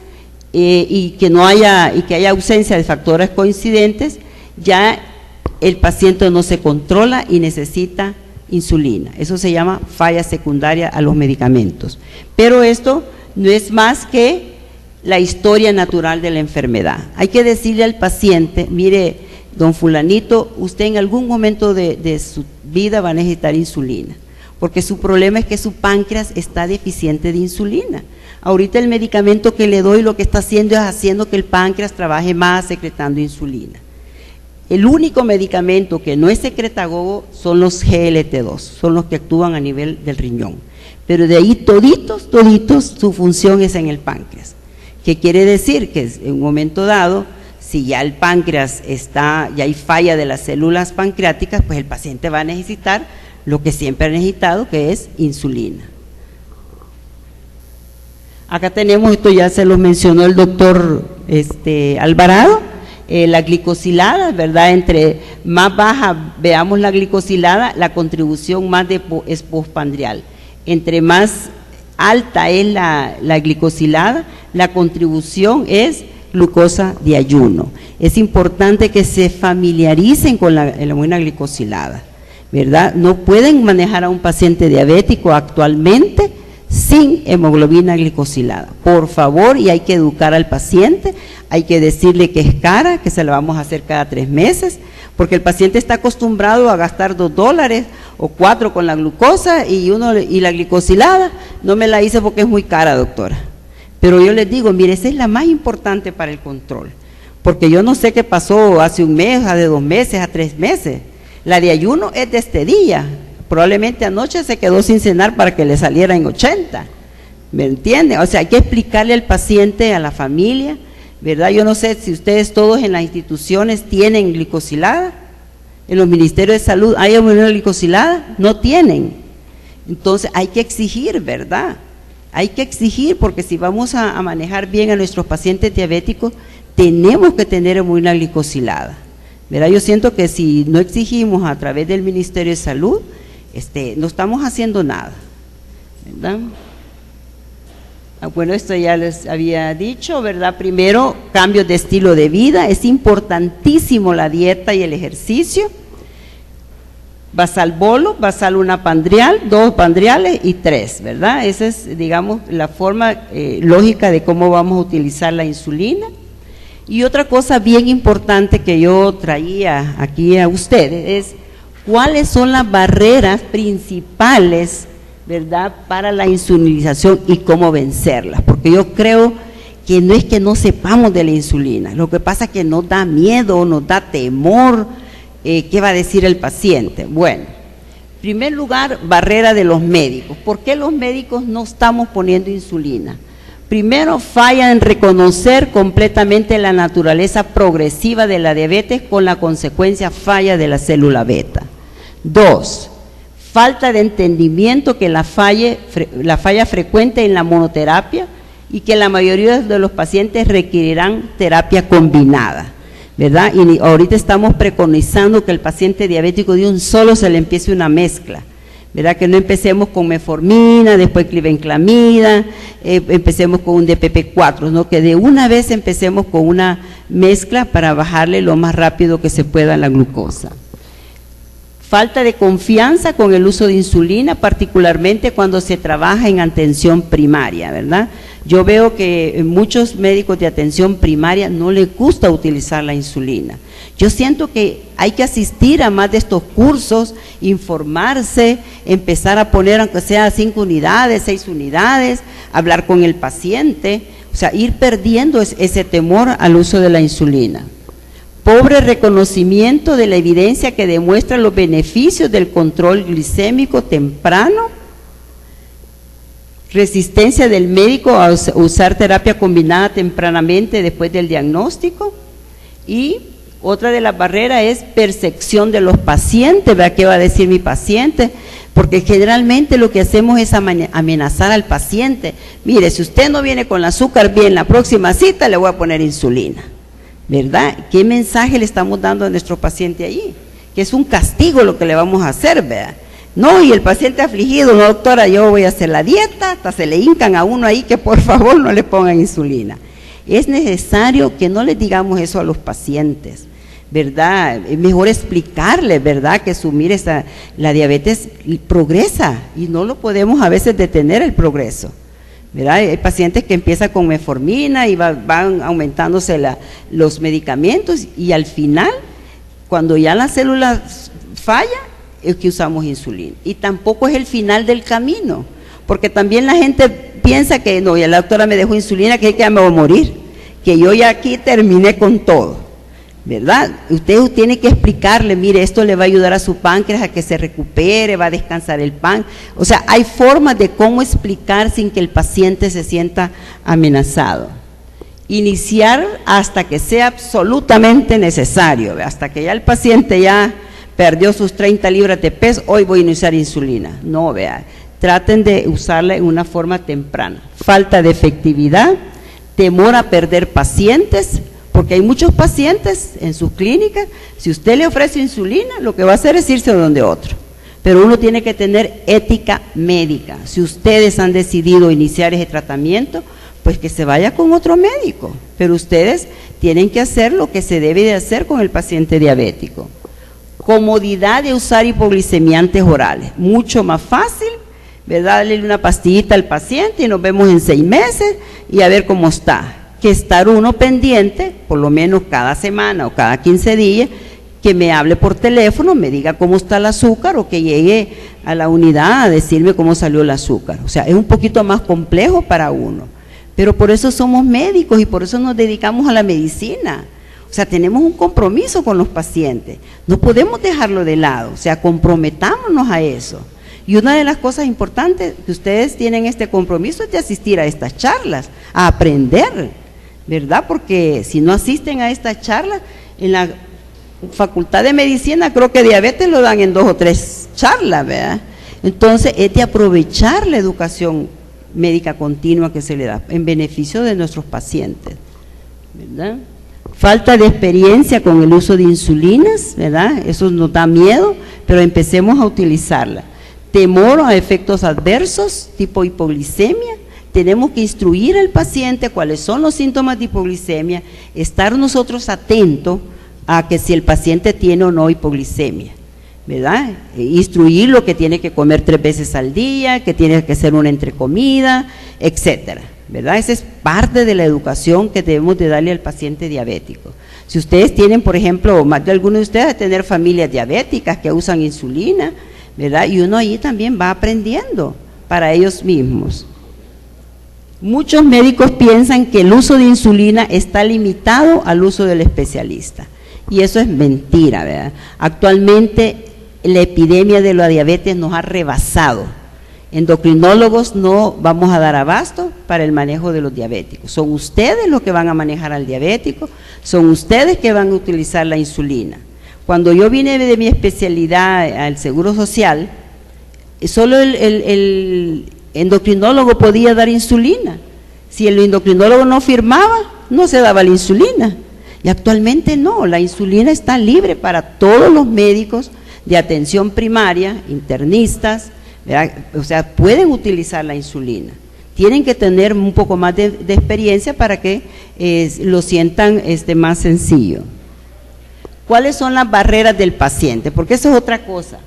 y que haya ausencia de factores coincidentes, ya el paciente no se controla y necesita insulina. Eso se llama falla secundaria a los medicamentos. Pero esto no es más que la historia natural de la enfermedad. Hay que decirle al paciente, mire, don fulanito, usted en algún momento de su vida va a necesitar insulina, porque su problema es que su páncreas está deficiente de insulina. Ahorita el medicamento que le doy lo que está haciendo es haciendo que el páncreas trabaje más secretando insulina. El único medicamento que no es secretagogo son los GLT2, son los que actúan a nivel del riñón. Pero de ahí toditos, su función es en el páncreas. ¿Qué quiere decir? Que en un momento dado, si ya el páncreas ya hay falla de las células pancreáticas, pues el paciente va a necesitar lo que siempre ha necesitado, que es insulina. Acá tenemos, esto ya se lo mencionó el doctor Alvarado, la glicosilada, ¿verdad? Entre más baja veamos la glicosilada, la contribución más es postprandial. Entre más alta es la glicosilada, la contribución es glucosa de ayuno. Es importante que se familiaricen con la hemoglobina glicosilada, ¿verdad? No pueden manejar a un paciente diabético actualmente sin hemoglobina glicosilada, por favor, y hay que educar al paciente, hay que decirle que es cara, que se la vamos a hacer cada 3 meses, porque el paciente está acostumbrado a gastar $2 o 4 con la glucosa y la glicosilada, no me la hice porque es muy cara, doctora. Pero yo les digo, mire, esa es la más importante para el control, porque yo no sé qué pasó hace un mes, hace 2 meses, a 3 meses. La de ayuno es de este día, probablemente anoche se quedó sin cenar para que le saliera en 80, ¿me entiende? O sea, hay que explicarle al paciente, a la familia, ¿verdad? Yo no sé si ustedes todos en las instituciones tienen glicosilada, en los ministerios de salud hay hemoglobina glicosilada, no tienen. Entonces hay que exigir, ¿verdad? Hay que exigir, porque si vamos a manejar bien a nuestros pacientes diabéticos, tenemos que tener hemoglobina glicosilada, ¿verdad? Yo siento que si no exigimos a través del Ministerio de Salud, no estamos haciendo nada, ¿verdad? Bueno, esto ya les había dicho, ¿verdad? Primero, cambios de estilo de vida, es importantísimo la dieta y el ejercicio. Basal bolo, basal una pandrial, 2 pandriales y 3, ¿verdad? Esa es, digamos, la forma lógica de cómo vamos a utilizar la insulina. Y otra cosa bien importante que yo traía aquí a ustedes es cuáles son las barreras principales, ¿verdad?, para la insulinización y cómo vencerlas, porque yo creo que no es que no sepamos de la insulina, lo que pasa es que nos da miedo, nos da temor. ¿Qué va a decir el paciente? Bueno, en primer lugar, barrera de los médicos. ¿Por qué los médicos no estamos poniendo insulina? Primero, falla en reconocer completamente la naturaleza progresiva de la diabetes con la consecuencia falla de la célula beta. 2, falta de entendimiento que la falla frecuente en la monoterapia y que la mayoría de los pacientes requerirán terapia combinada, ¿verdad? Y ahorita estamos preconizando que el paciente diabético de un solo se le empiece una mezcla, ¿verdad? Que no empecemos con metformina, después glibenclamida, empecemos con un DPP-4, ¿no? Que de una vez empecemos con una mezcla para bajarle lo más rápido que se pueda la glucosa. Falta de confianza con el uso de insulina, particularmente cuando se trabaja en atención primaria, ¿verdad? Yo veo que muchos médicos de atención primaria no les gusta utilizar la insulina. Yo siento que hay que asistir a más de estos cursos, informarse, empezar a poner aunque sea 5 unidades, 6 unidades, hablar con el paciente, o sea, ir perdiendo ese temor al uso de la insulina. Pobre reconocimiento de la evidencia que demuestra los beneficios del control glicémico temprano. Resistencia del médico a usar terapia combinada tempranamente después del diagnóstico. Y otra de las barreras es percepción de los pacientes, ¿verdad? ¿Qué va a decir mi paciente? Porque generalmente lo que hacemos es amenazar al paciente. Mire, si usted no viene con el azúcar bien, la próxima cita le voy a poner insulina, ¿verdad? ¿Qué mensaje le estamos dando a nuestro paciente allí? Que es un castigo lo que le vamos a hacer, ¿verdad? No, y el paciente afligido, no, doctora, yo voy a hacer la dieta, hasta se le hincan a uno ahí que por favor no le pongan insulina. Es necesario que no les digamos eso a los pacientes, ¿verdad? Es mejor explicarles, ¿verdad? Que la diabetes progresa y no lo podemos a veces detener el progreso, ¿verdad? Hay pacientes que empiezan con metformina y van aumentándose los medicamentos y al final, cuando ya la célula falla, es que usamos insulina. Y tampoco es el final del camino, porque también la gente piensa que no, ya la doctora me dejó insulina, que ya me voy a morir, que yo ya aquí terminé con todo, ¿verdad? Usted tiene que explicarle, mire, esto le va a ayudar a su páncreas a que se recupere, va a descansar el páncreas. O sea, hay formas de cómo explicar sin que el paciente se sienta amenazado. iniciar hasta que sea absolutamente necesario, ¿ve? Hasta que ya el paciente ya perdió sus 30 libras de peso, hoy voy a iniciar insulina. No, vea, traten de usarla en una forma temprana. Falta de efectividad, temor a perder pacientes, porque hay muchos pacientes en su clínica, si usted le ofrece insulina, lo que va a hacer es irse a donde otro. Pero uno tiene que tener ética médica. Si ustedes han decidido iniciar ese tratamiento, pues que se vaya con otro médico. Pero ustedes tienen que hacer lo que se debe de hacer con el paciente diabético. Comodidad de usar hipoglicemiantes orales, mucho más fácil, ¿verdad? Darle una pastillita al paciente y nos vemos en 6 meses y a ver cómo está. Que estar uno pendiente, por lo menos cada semana o cada 15 días, que me hable por teléfono, me diga cómo está el azúcar o que llegue a la unidad a decirme cómo salió el azúcar. O sea, es un poquito más complejo para uno, pero por eso somos médicos y por eso nos dedicamos a la medicina. O sea, tenemos un compromiso con los pacientes, no podemos dejarlo de lado, o sea, comprometámonos a eso. Y una de las cosas importantes que ustedes tienen este compromiso es de asistir a estas charlas, a aprender, ¿verdad? Porque si no asisten a estas charlas, en la Facultad de Medicina creo que diabetes lo dan en 2 o 3 charlas, ¿verdad? Entonces es de aprovechar la educación médica continua que se le da en beneficio de nuestros pacientes, ¿verdad? Falta de experiencia con el uso de insulinas, ¿verdad? Eso nos da miedo, pero empecemos a utilizarla. Temor a efectos adversos, tipo hipoglicemia. Tenemos que instruir al paciente cuáles son los síntomas de hipoglicemia, estar nosotros atentos a que si el paciente tiene o no hipoglicemia, ¿verdad? Instruirlo que tiene que comer 3 veces al día, que tiene que hacer una entrecomida, etcétera, ¿verdad? Esa es parte de la educación que debemos de darle al paciente diabético. Si ustedes tienen, por ejemplo, más de algunos de ustedes a tener familias diabéticas que usan insulina, ¿verdad? Y uno ahí también va aprendiendo para ellos mismos. Muchos médicos piensan que el uso de insulina está limitado al uso del especialista. Y eso es mentira, ¿verdad? Actualmente la epidemia de la diabetes nos ha rebasado. Endocrinólogos no vamos a dar abasto para el manejo de los diabéticos. Son ustedes los que van a manejar al diabético, son ustedes que van a utilizar la insulina. Cuando yo vine de mi especialidad al Seguro Social, solo el endocrinólogo podía dar insulina. Si el endocrinólogo no firmaba, no se daba la insulina. Y actualmente no, la insulina está libre para todos los médicos de atención primaria, internistas, ¿verdad? O sea, pueden utilizar la insulina. Tienen que tener un poco más de experiencia para que lo sientan más sencillo. ¿Cuáles son las barreras del paciente? Porque eso es otra cosa.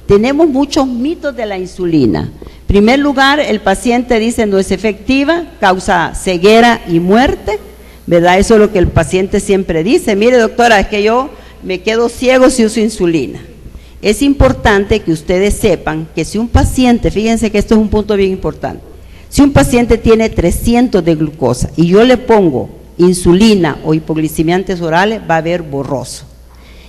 Tenemos muchos mitos de la insulina. En primer lugar, el paciente dice no es efectiva, causa ceguera y muerte, ¿verdad? Eso es lo que el paciente siempre dice. Mire, doctora, es que yo me quedo ciego si uso insulina. Es importante que ustedes sepan que si un paciente, fíjense que esto es un punto bien importante, si un paciente tiene 300 de glucosa y yo le pongo insulina o hipoglicemiantes orales, va a haber borroso.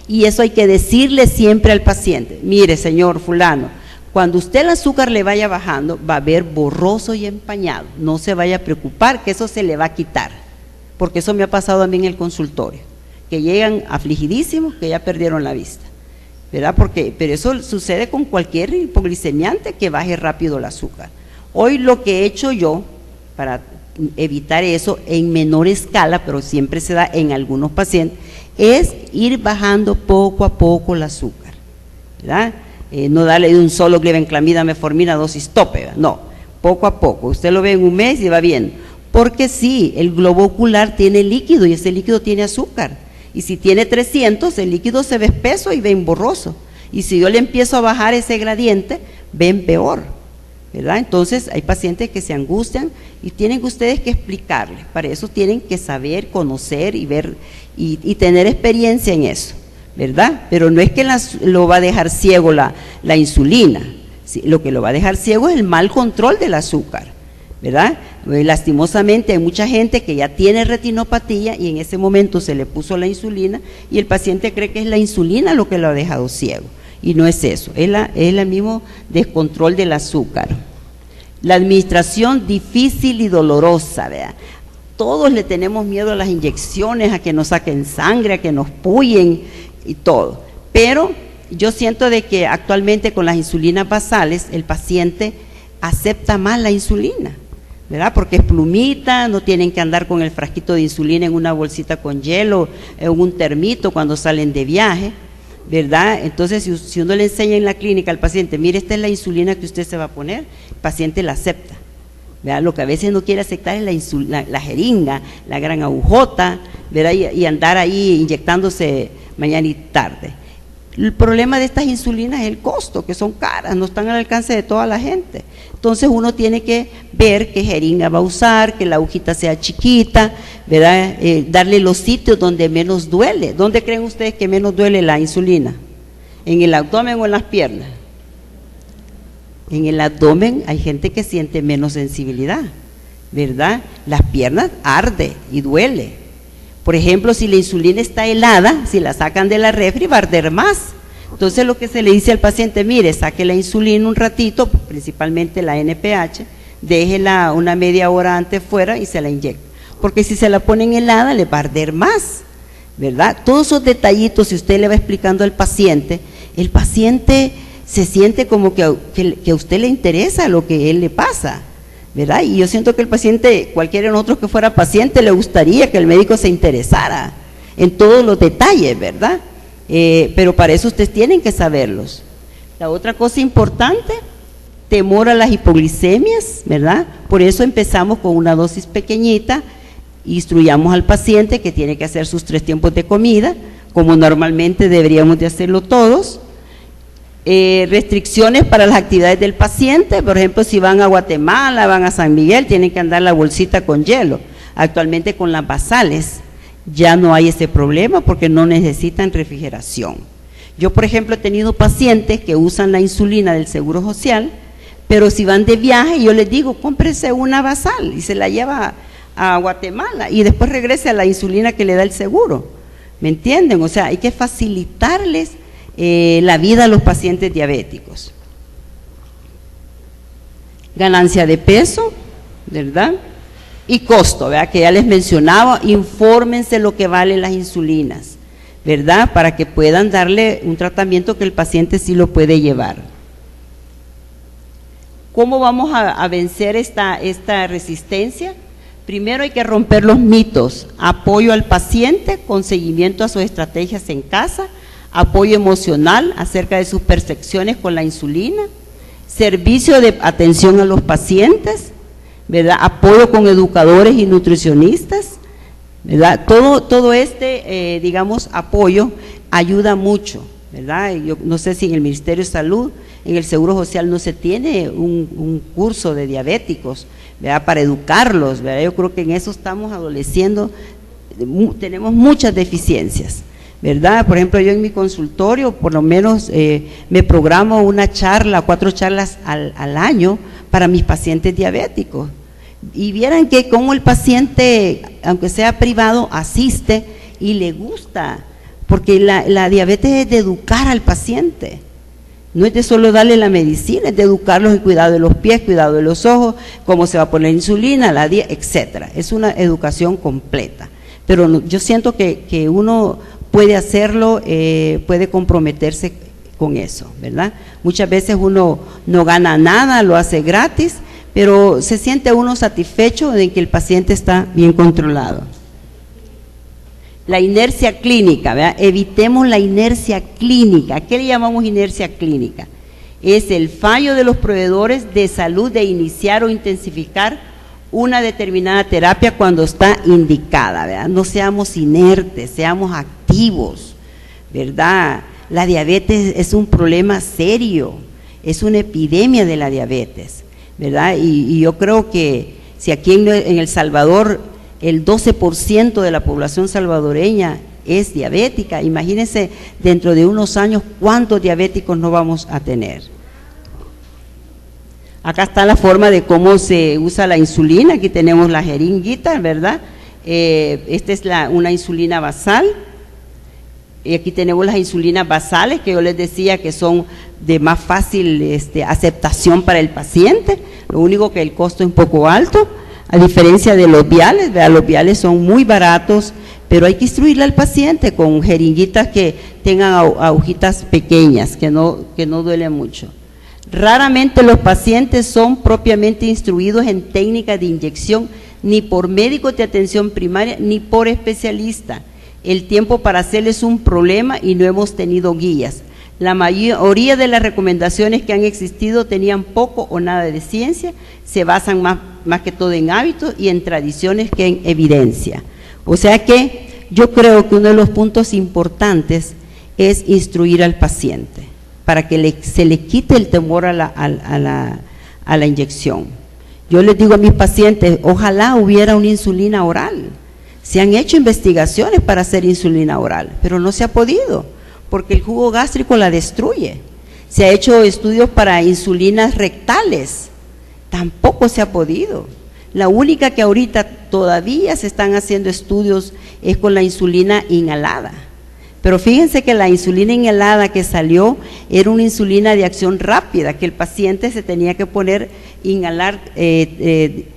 Y eso hay que decirle siempre al paciente. Mire, señor fulano, cuando usted el azúcar le vaya bajando, va a ver borroso y empañado. No se vaya a preocupar, que eso se le va a quitar. Porque eso me ha pasado a mí en el consultorio, que llegan afligidísimos, que ya perdieron la vista, ¿verdad? Pero eso sucede con cualquier hipoglicemiante que baje rápido el azúcar. Hoy lo que he hecho yo, para evitar eso en menor escala, pero siempre se da en algunos pacientes, es ir bajando poco a poco el azúcar, ¿verdad? No darle de un solo glibenclamida, metformina, dosis tope, ¿verdad? No, poco a poco. Usted lo ve en un mes y va bien. Porque sí, el globo ocular tiene líquido y ese líquido tiene azúcar. Y si tiene 300, el líquido se ve espeso y ven borroso. Y si yo le empiezo a bajar ese gradiente, ven peor, ¿verdad? Entonces hay pacientes que se angustian y tienen ustedes que explicarles. Para eso tienen que saber, conocer y ver y tener experiencia en eso, ¿verdad? Pero no es que lo va a dejar ciego la insulina. Sí, lo que lo va a dejar ciego es el mal control del azúcar, ¿verdad? Lastimosamente hay mucha gente que ya tiene retinopatía y en ese momento se le puso la insulina y el paciente cree que es la insulina lo que lo ha dejado ciego y no es eso, es el mismo descontrol del azúcar. La administración difícil y dolorosa, ¿verdad? todos le tenemos miedo a las inyecciones, a que nos saquen sangre, a que nos pullen y todo. Pero yo siento de que actualmente con las insulinas basales el paciente acepta más la insulina, ¿verdad? Porque es plumita, no tienen que andar con el frasquito de insulina en una bolsita con hielo, en un termito cuando salen de viaje, ¿verdad? Entonces, si uno le enseña en la clínica al paciente, mire, esta es la insulina que usted se va a poner, el paciente la acepta, ¿verdad? Lo que a veces no quiere aceptar es la jeringa, la gran agujota, ¿verdad? Y andar ahí inyectándose mañana y tarde. El problema de estas insulinas es el costo, que son caras, no están al alcance de toda la gente. Entonces uno tiene que ver qué jeringa va a usar, que la agujita sea chiquita, ¿verdad? Darle los sitios donde menos duele. ¿Dónde creen ustedes que menos duele la insulina? ¿En el abdomen o en las piernas? En el abdomen hay gente que siente menos sensibilidad, ¿verdad? Las piernas arde y duele. Por ejemplo, si la insulina está helada, si la sacan de la refri va a arder más. Entonces lo que se le dice al paciente, mire, saque la insulina un ratito, principalmente la NPH, déjela una media hora antes fuera y se la inyecta. Porque si se la ponen helada le va a arder más, ¿verdad? Todos esos detallitos, si usted le va explicando al paciente, el paciente se siente como que a usted le interesa lo que a él le pasa, ¿verdad? Y yo siento que el paciente, cualquiera de nosotros que fuera paciente, le gustaría que el médico se interesara en todos los detalles, ¿verdad? Pero para eso ustedes tienen que saberlos. La otra cosa importante, temor a las hipoglicemias, ¿verdad? Por eso empezamos con una dosis pequeñita, instruyamos al paciente que tiene que hacer sus 3 tiempos de comida, como normalmente deberíamos de hacerlo todos. Restricciones para las actividades del paciente, por ejemplo, si van a Guatemala, van a San Miguel, tienen que andar la bolsita con hielo. Actualmente con las basales ya no hay ese problema porque no necesitan refrigeración. Yo, por ejemplo, he tenido pacientes que usan la insulina del Seguro Social, pero si van de viaje, yo les digo, cómprese una basal y se la lleva a Guatemala y después regrese a la insulina que le da el seguro. ¿Me entienden? O sea, hay que facilitarles la vida a los pacientes diabéticos. Ganancia de peso, ¿verdad? Y costo, ¿verdad? Que ya les mencionaba, infórmense lo que valen las insulinas, ¿verdad? Para que puedan darle un tratamiento que el paciente sí lo puede llevar. ¿Cómo vamos a vencer esta resistencia? Primero hay que romper los mitos, apoyo al paciente con seguimiento a sus estrategias en casa, apoyo emocional acerca de sus percepciones con la insulina, servicio de atención a los pacientes, ¿verdad? Apoyo con educadores y nutricionistas, ¿verdad? Todo digamos, apoyo ayuda mucho, ¿verdad? Yo no sé si en el Ministerio de Salud, en el Seguro Social no se tiene un curso de diabéticos, ¿verdad? Para educarlos, ¿verdad? Yo creo que en eso estamos adoleciendo, tenemos muchas deficiencias, ¿verdad? Por ejemplo, yo en mi consultorio, por lo menos me programo una charla, 4 charlas al año para mis pacientes diabéticos. Y vieran que como el paciente, aunque sea privado, asiste y le gusta, porque la diabetes es de educar al paciente. No es de solo darle la medicina, es de educarlos en cuidado de los pies, cuidado de los ojos, cómo se va a poner insulina, la dieta, etcétera. Es una educación completa. Pero yo siento que uno puede hacerlo, puede comprometerse con eso, ¿verdad? Muchas veces uno no gana nada, lo hace gratis, pero se siente uno satisfecho de que el paciente está bien controlado. La inercia clínica, ¿verdad? Evitemos la inercia clínica. ¿Qué le llamamos inercia clínica? Es el fallo de los proveedores de salud de iniciar o intensificar una determinada terapia cuando está indicada, ¿verdad? No seamos inertes, seamos activos, ¿verdad? La diabetes es un problema serio, es una epidemia de la diabetes, ¿verdad? Y yo creo que si aquí en El Salvador el 12% de la población salvadoreña es diabética, imagínense dentro de unos años cuántos diabéticos no vamos a tener. Acá está la forma de cómo se usa la insulina, aquí tenemos la jeringuita, ¿verdad? Esta es una insulina basal, y aquí tenemos las insulinas basales que yo les decía que son de más fácil aceptación para el paciente, lo único que el costo es un poco alto. A diferencia de los viales, ¿verdad? Los viales son muy baratos, pero hay que instruirle al paciente con jeringuitas que tengan agujitas pequeñas, que no duelen mucho. Raramente los pacientes son propiamente instruidos en técnicas de inyección, ni por médicos de atención primaria, ni por especialistas. El tiempo para hacerles es un problema y no hemos tenido guías. La mayoría de las recomendaciones que han existido tenían poco o nada de ciencia, se basan más que todo en hábitos y en tradiciones que en evidencia. O sea que yo creo que uno de los puntos importantes es instruir al paciente para que se le quite el temor a la inyección. Yo les digo a mis pacientes, ojalá hubiera una insulina oral. Se han hecho investigaciones para hacer insulina oral, pero no se ha podido, porque el jugo gástrico la destruye. Se ha hecho estudios para insulinas rectales, tampoco se ha podido. La única que ahorita todavía se están haciendo estudios es con la insulina inhalada. Pero fíjense que la insulina inhalada que salió era una insulina de acción rápida, que el paciente se tenía que poner, inhalar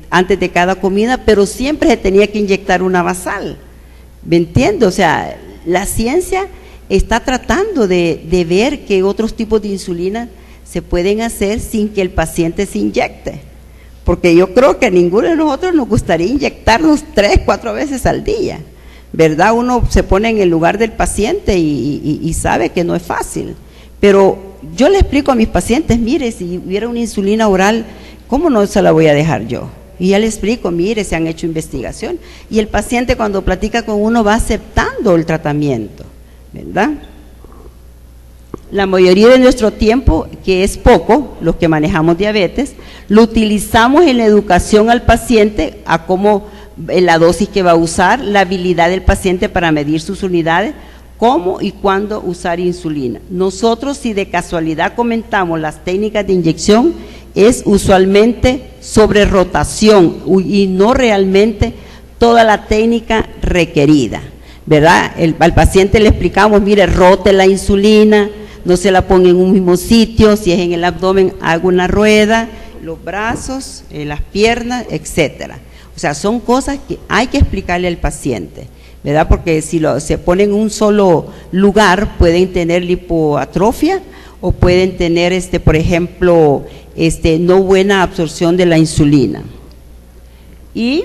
antes de cada comida, pero siempre se tenía que inyectar una basal. ¿Me entiende? O sea, la ciencia está tratando de ver que otros tipos de insulina se pueden hacer sin que el paciente se inyecte. Porque yo creo que a ninguno de nosotros nos gustaría inyectarnos 3, 4 veces al día, ¿verdad? Uno se pone en el lugar del paciente y sabe que no es fácil. Pero yo le explico a mis pacientes, mire, si hubiera una insulina oral, ¿cómo no se la voy a dejar yo? Y ya le explico, mire, se han hecho investigación. Y el paciente cuando platica con uno va aceptando el tratamiento, ¿verdad? La mayoría de nuestro tiempo, que es poco, los que manejamos diabetes, lo utilizamos en la educación al paciente a cómo, la dosis que va a usar, la habilidad del paciente para medir sus unidades, cómo y cuándo usar insulina. Nosotros, si de casualidad comentamos las técnicas de inyección, es usualmente sobre rotación y no realmente toda la técnica requerida, ¿verdad? Al paciente le explicamos, mire, rote la insulina, no se la ponga en un mismo sitio, si es en el abdomen, haga una rueda, los brazos, las piernas, etcétera. O sea, son cosas que hay que explicarle al paciente, ¿verdad? Porque si se pone en un solo lugar, pueden tener lipoatrofia o pueden tener, por ejemplo, no buena absorción de la insulina. Y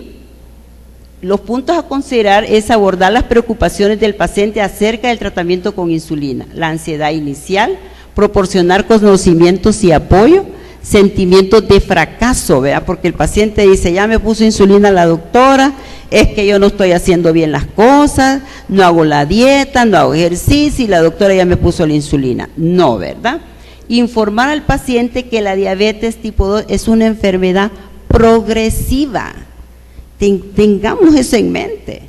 los puntos a considerar es abordar las preocupaciones del paciente acerca del tratamiento con insulina, la ansiedad inicial, proporcionar conocimientos y apoyo, sentimientos de fracaso, ¿verdad? Porque el paciente dice, ya me puso insulina la doctora, es que yo no estoy haciendo bien las cosas, no hago la dieta, no hago ejercicio y la doctora ya me puso la insulina. No, ¿verdad? Informar al paciente que la diabetes tipo 2 es una enfermedad progresiva. Tengamos eso en mente.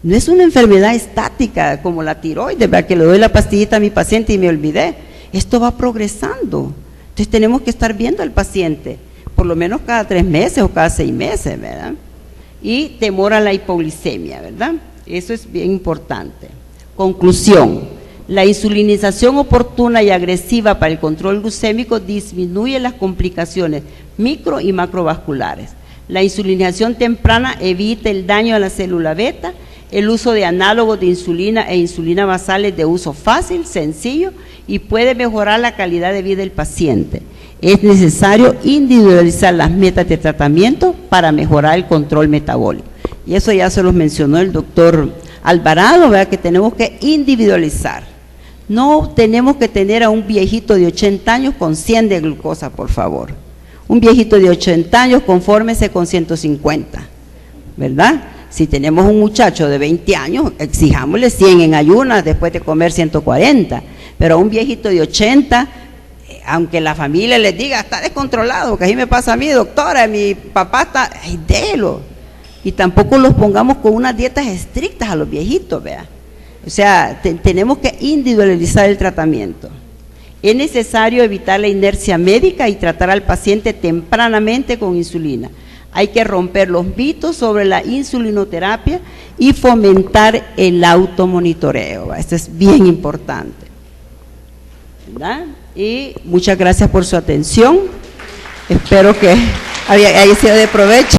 No es una enfermedad estática como la tiroides, ¿verdad? Que le doy la pastillita a mi paciente y me olvidé. Esto va progresando. Entonces tenemos que estar viendo al paciente, por lo menos cada 3 meses o cada 6 meses, ¿verdad? Y temor a la hipoglicemia, ¿verdad? Eso es bien importante. Conclusión: la insulinización oportuna y agresiva para el control glucémico disminuye las complicaciones micro y macrovasculares. La insulinización temprana evita el daño a la célula beta. El uso de análogos de insulina e insulina basales de uso fácil, sencillo y puede mejorar la calidad de vida del paciente. Es necesario individualizar las metas de tratamiento para mejorar el control metabólico. Y eso ya se los mencionó el doctor Alvarado, ¿verdad? Que tenemos que individualizar. No tenemos que tener a un viejito de 80 años con 100 de glucosa, por favor. Un viejito de 80 años, confórmese con 150, ¿verdad? Si tenemos un muchacho de 20 años, exijámosle 100 en ayunas después de comer 140. Pero a un viejito de 80, aunque la familia les diga, está descontrolado, que así me pasa a mí, doctora, mi papá está, ay, délo. Y tampoco los pongamos con unas dietas estrictas a los viejitos, vea. O sea, tenemos que individualizar el tratamiento. Es necesario evitar la inercia médica y tratar al paciente tempranamente con insulina. Hay que romper los mitos sobre la insulinoterapia y fomentar el automonitoreo. Esto es bien importante, ¿verdad? Y muchas gracias por su atención. Espero que haya sido de provecho.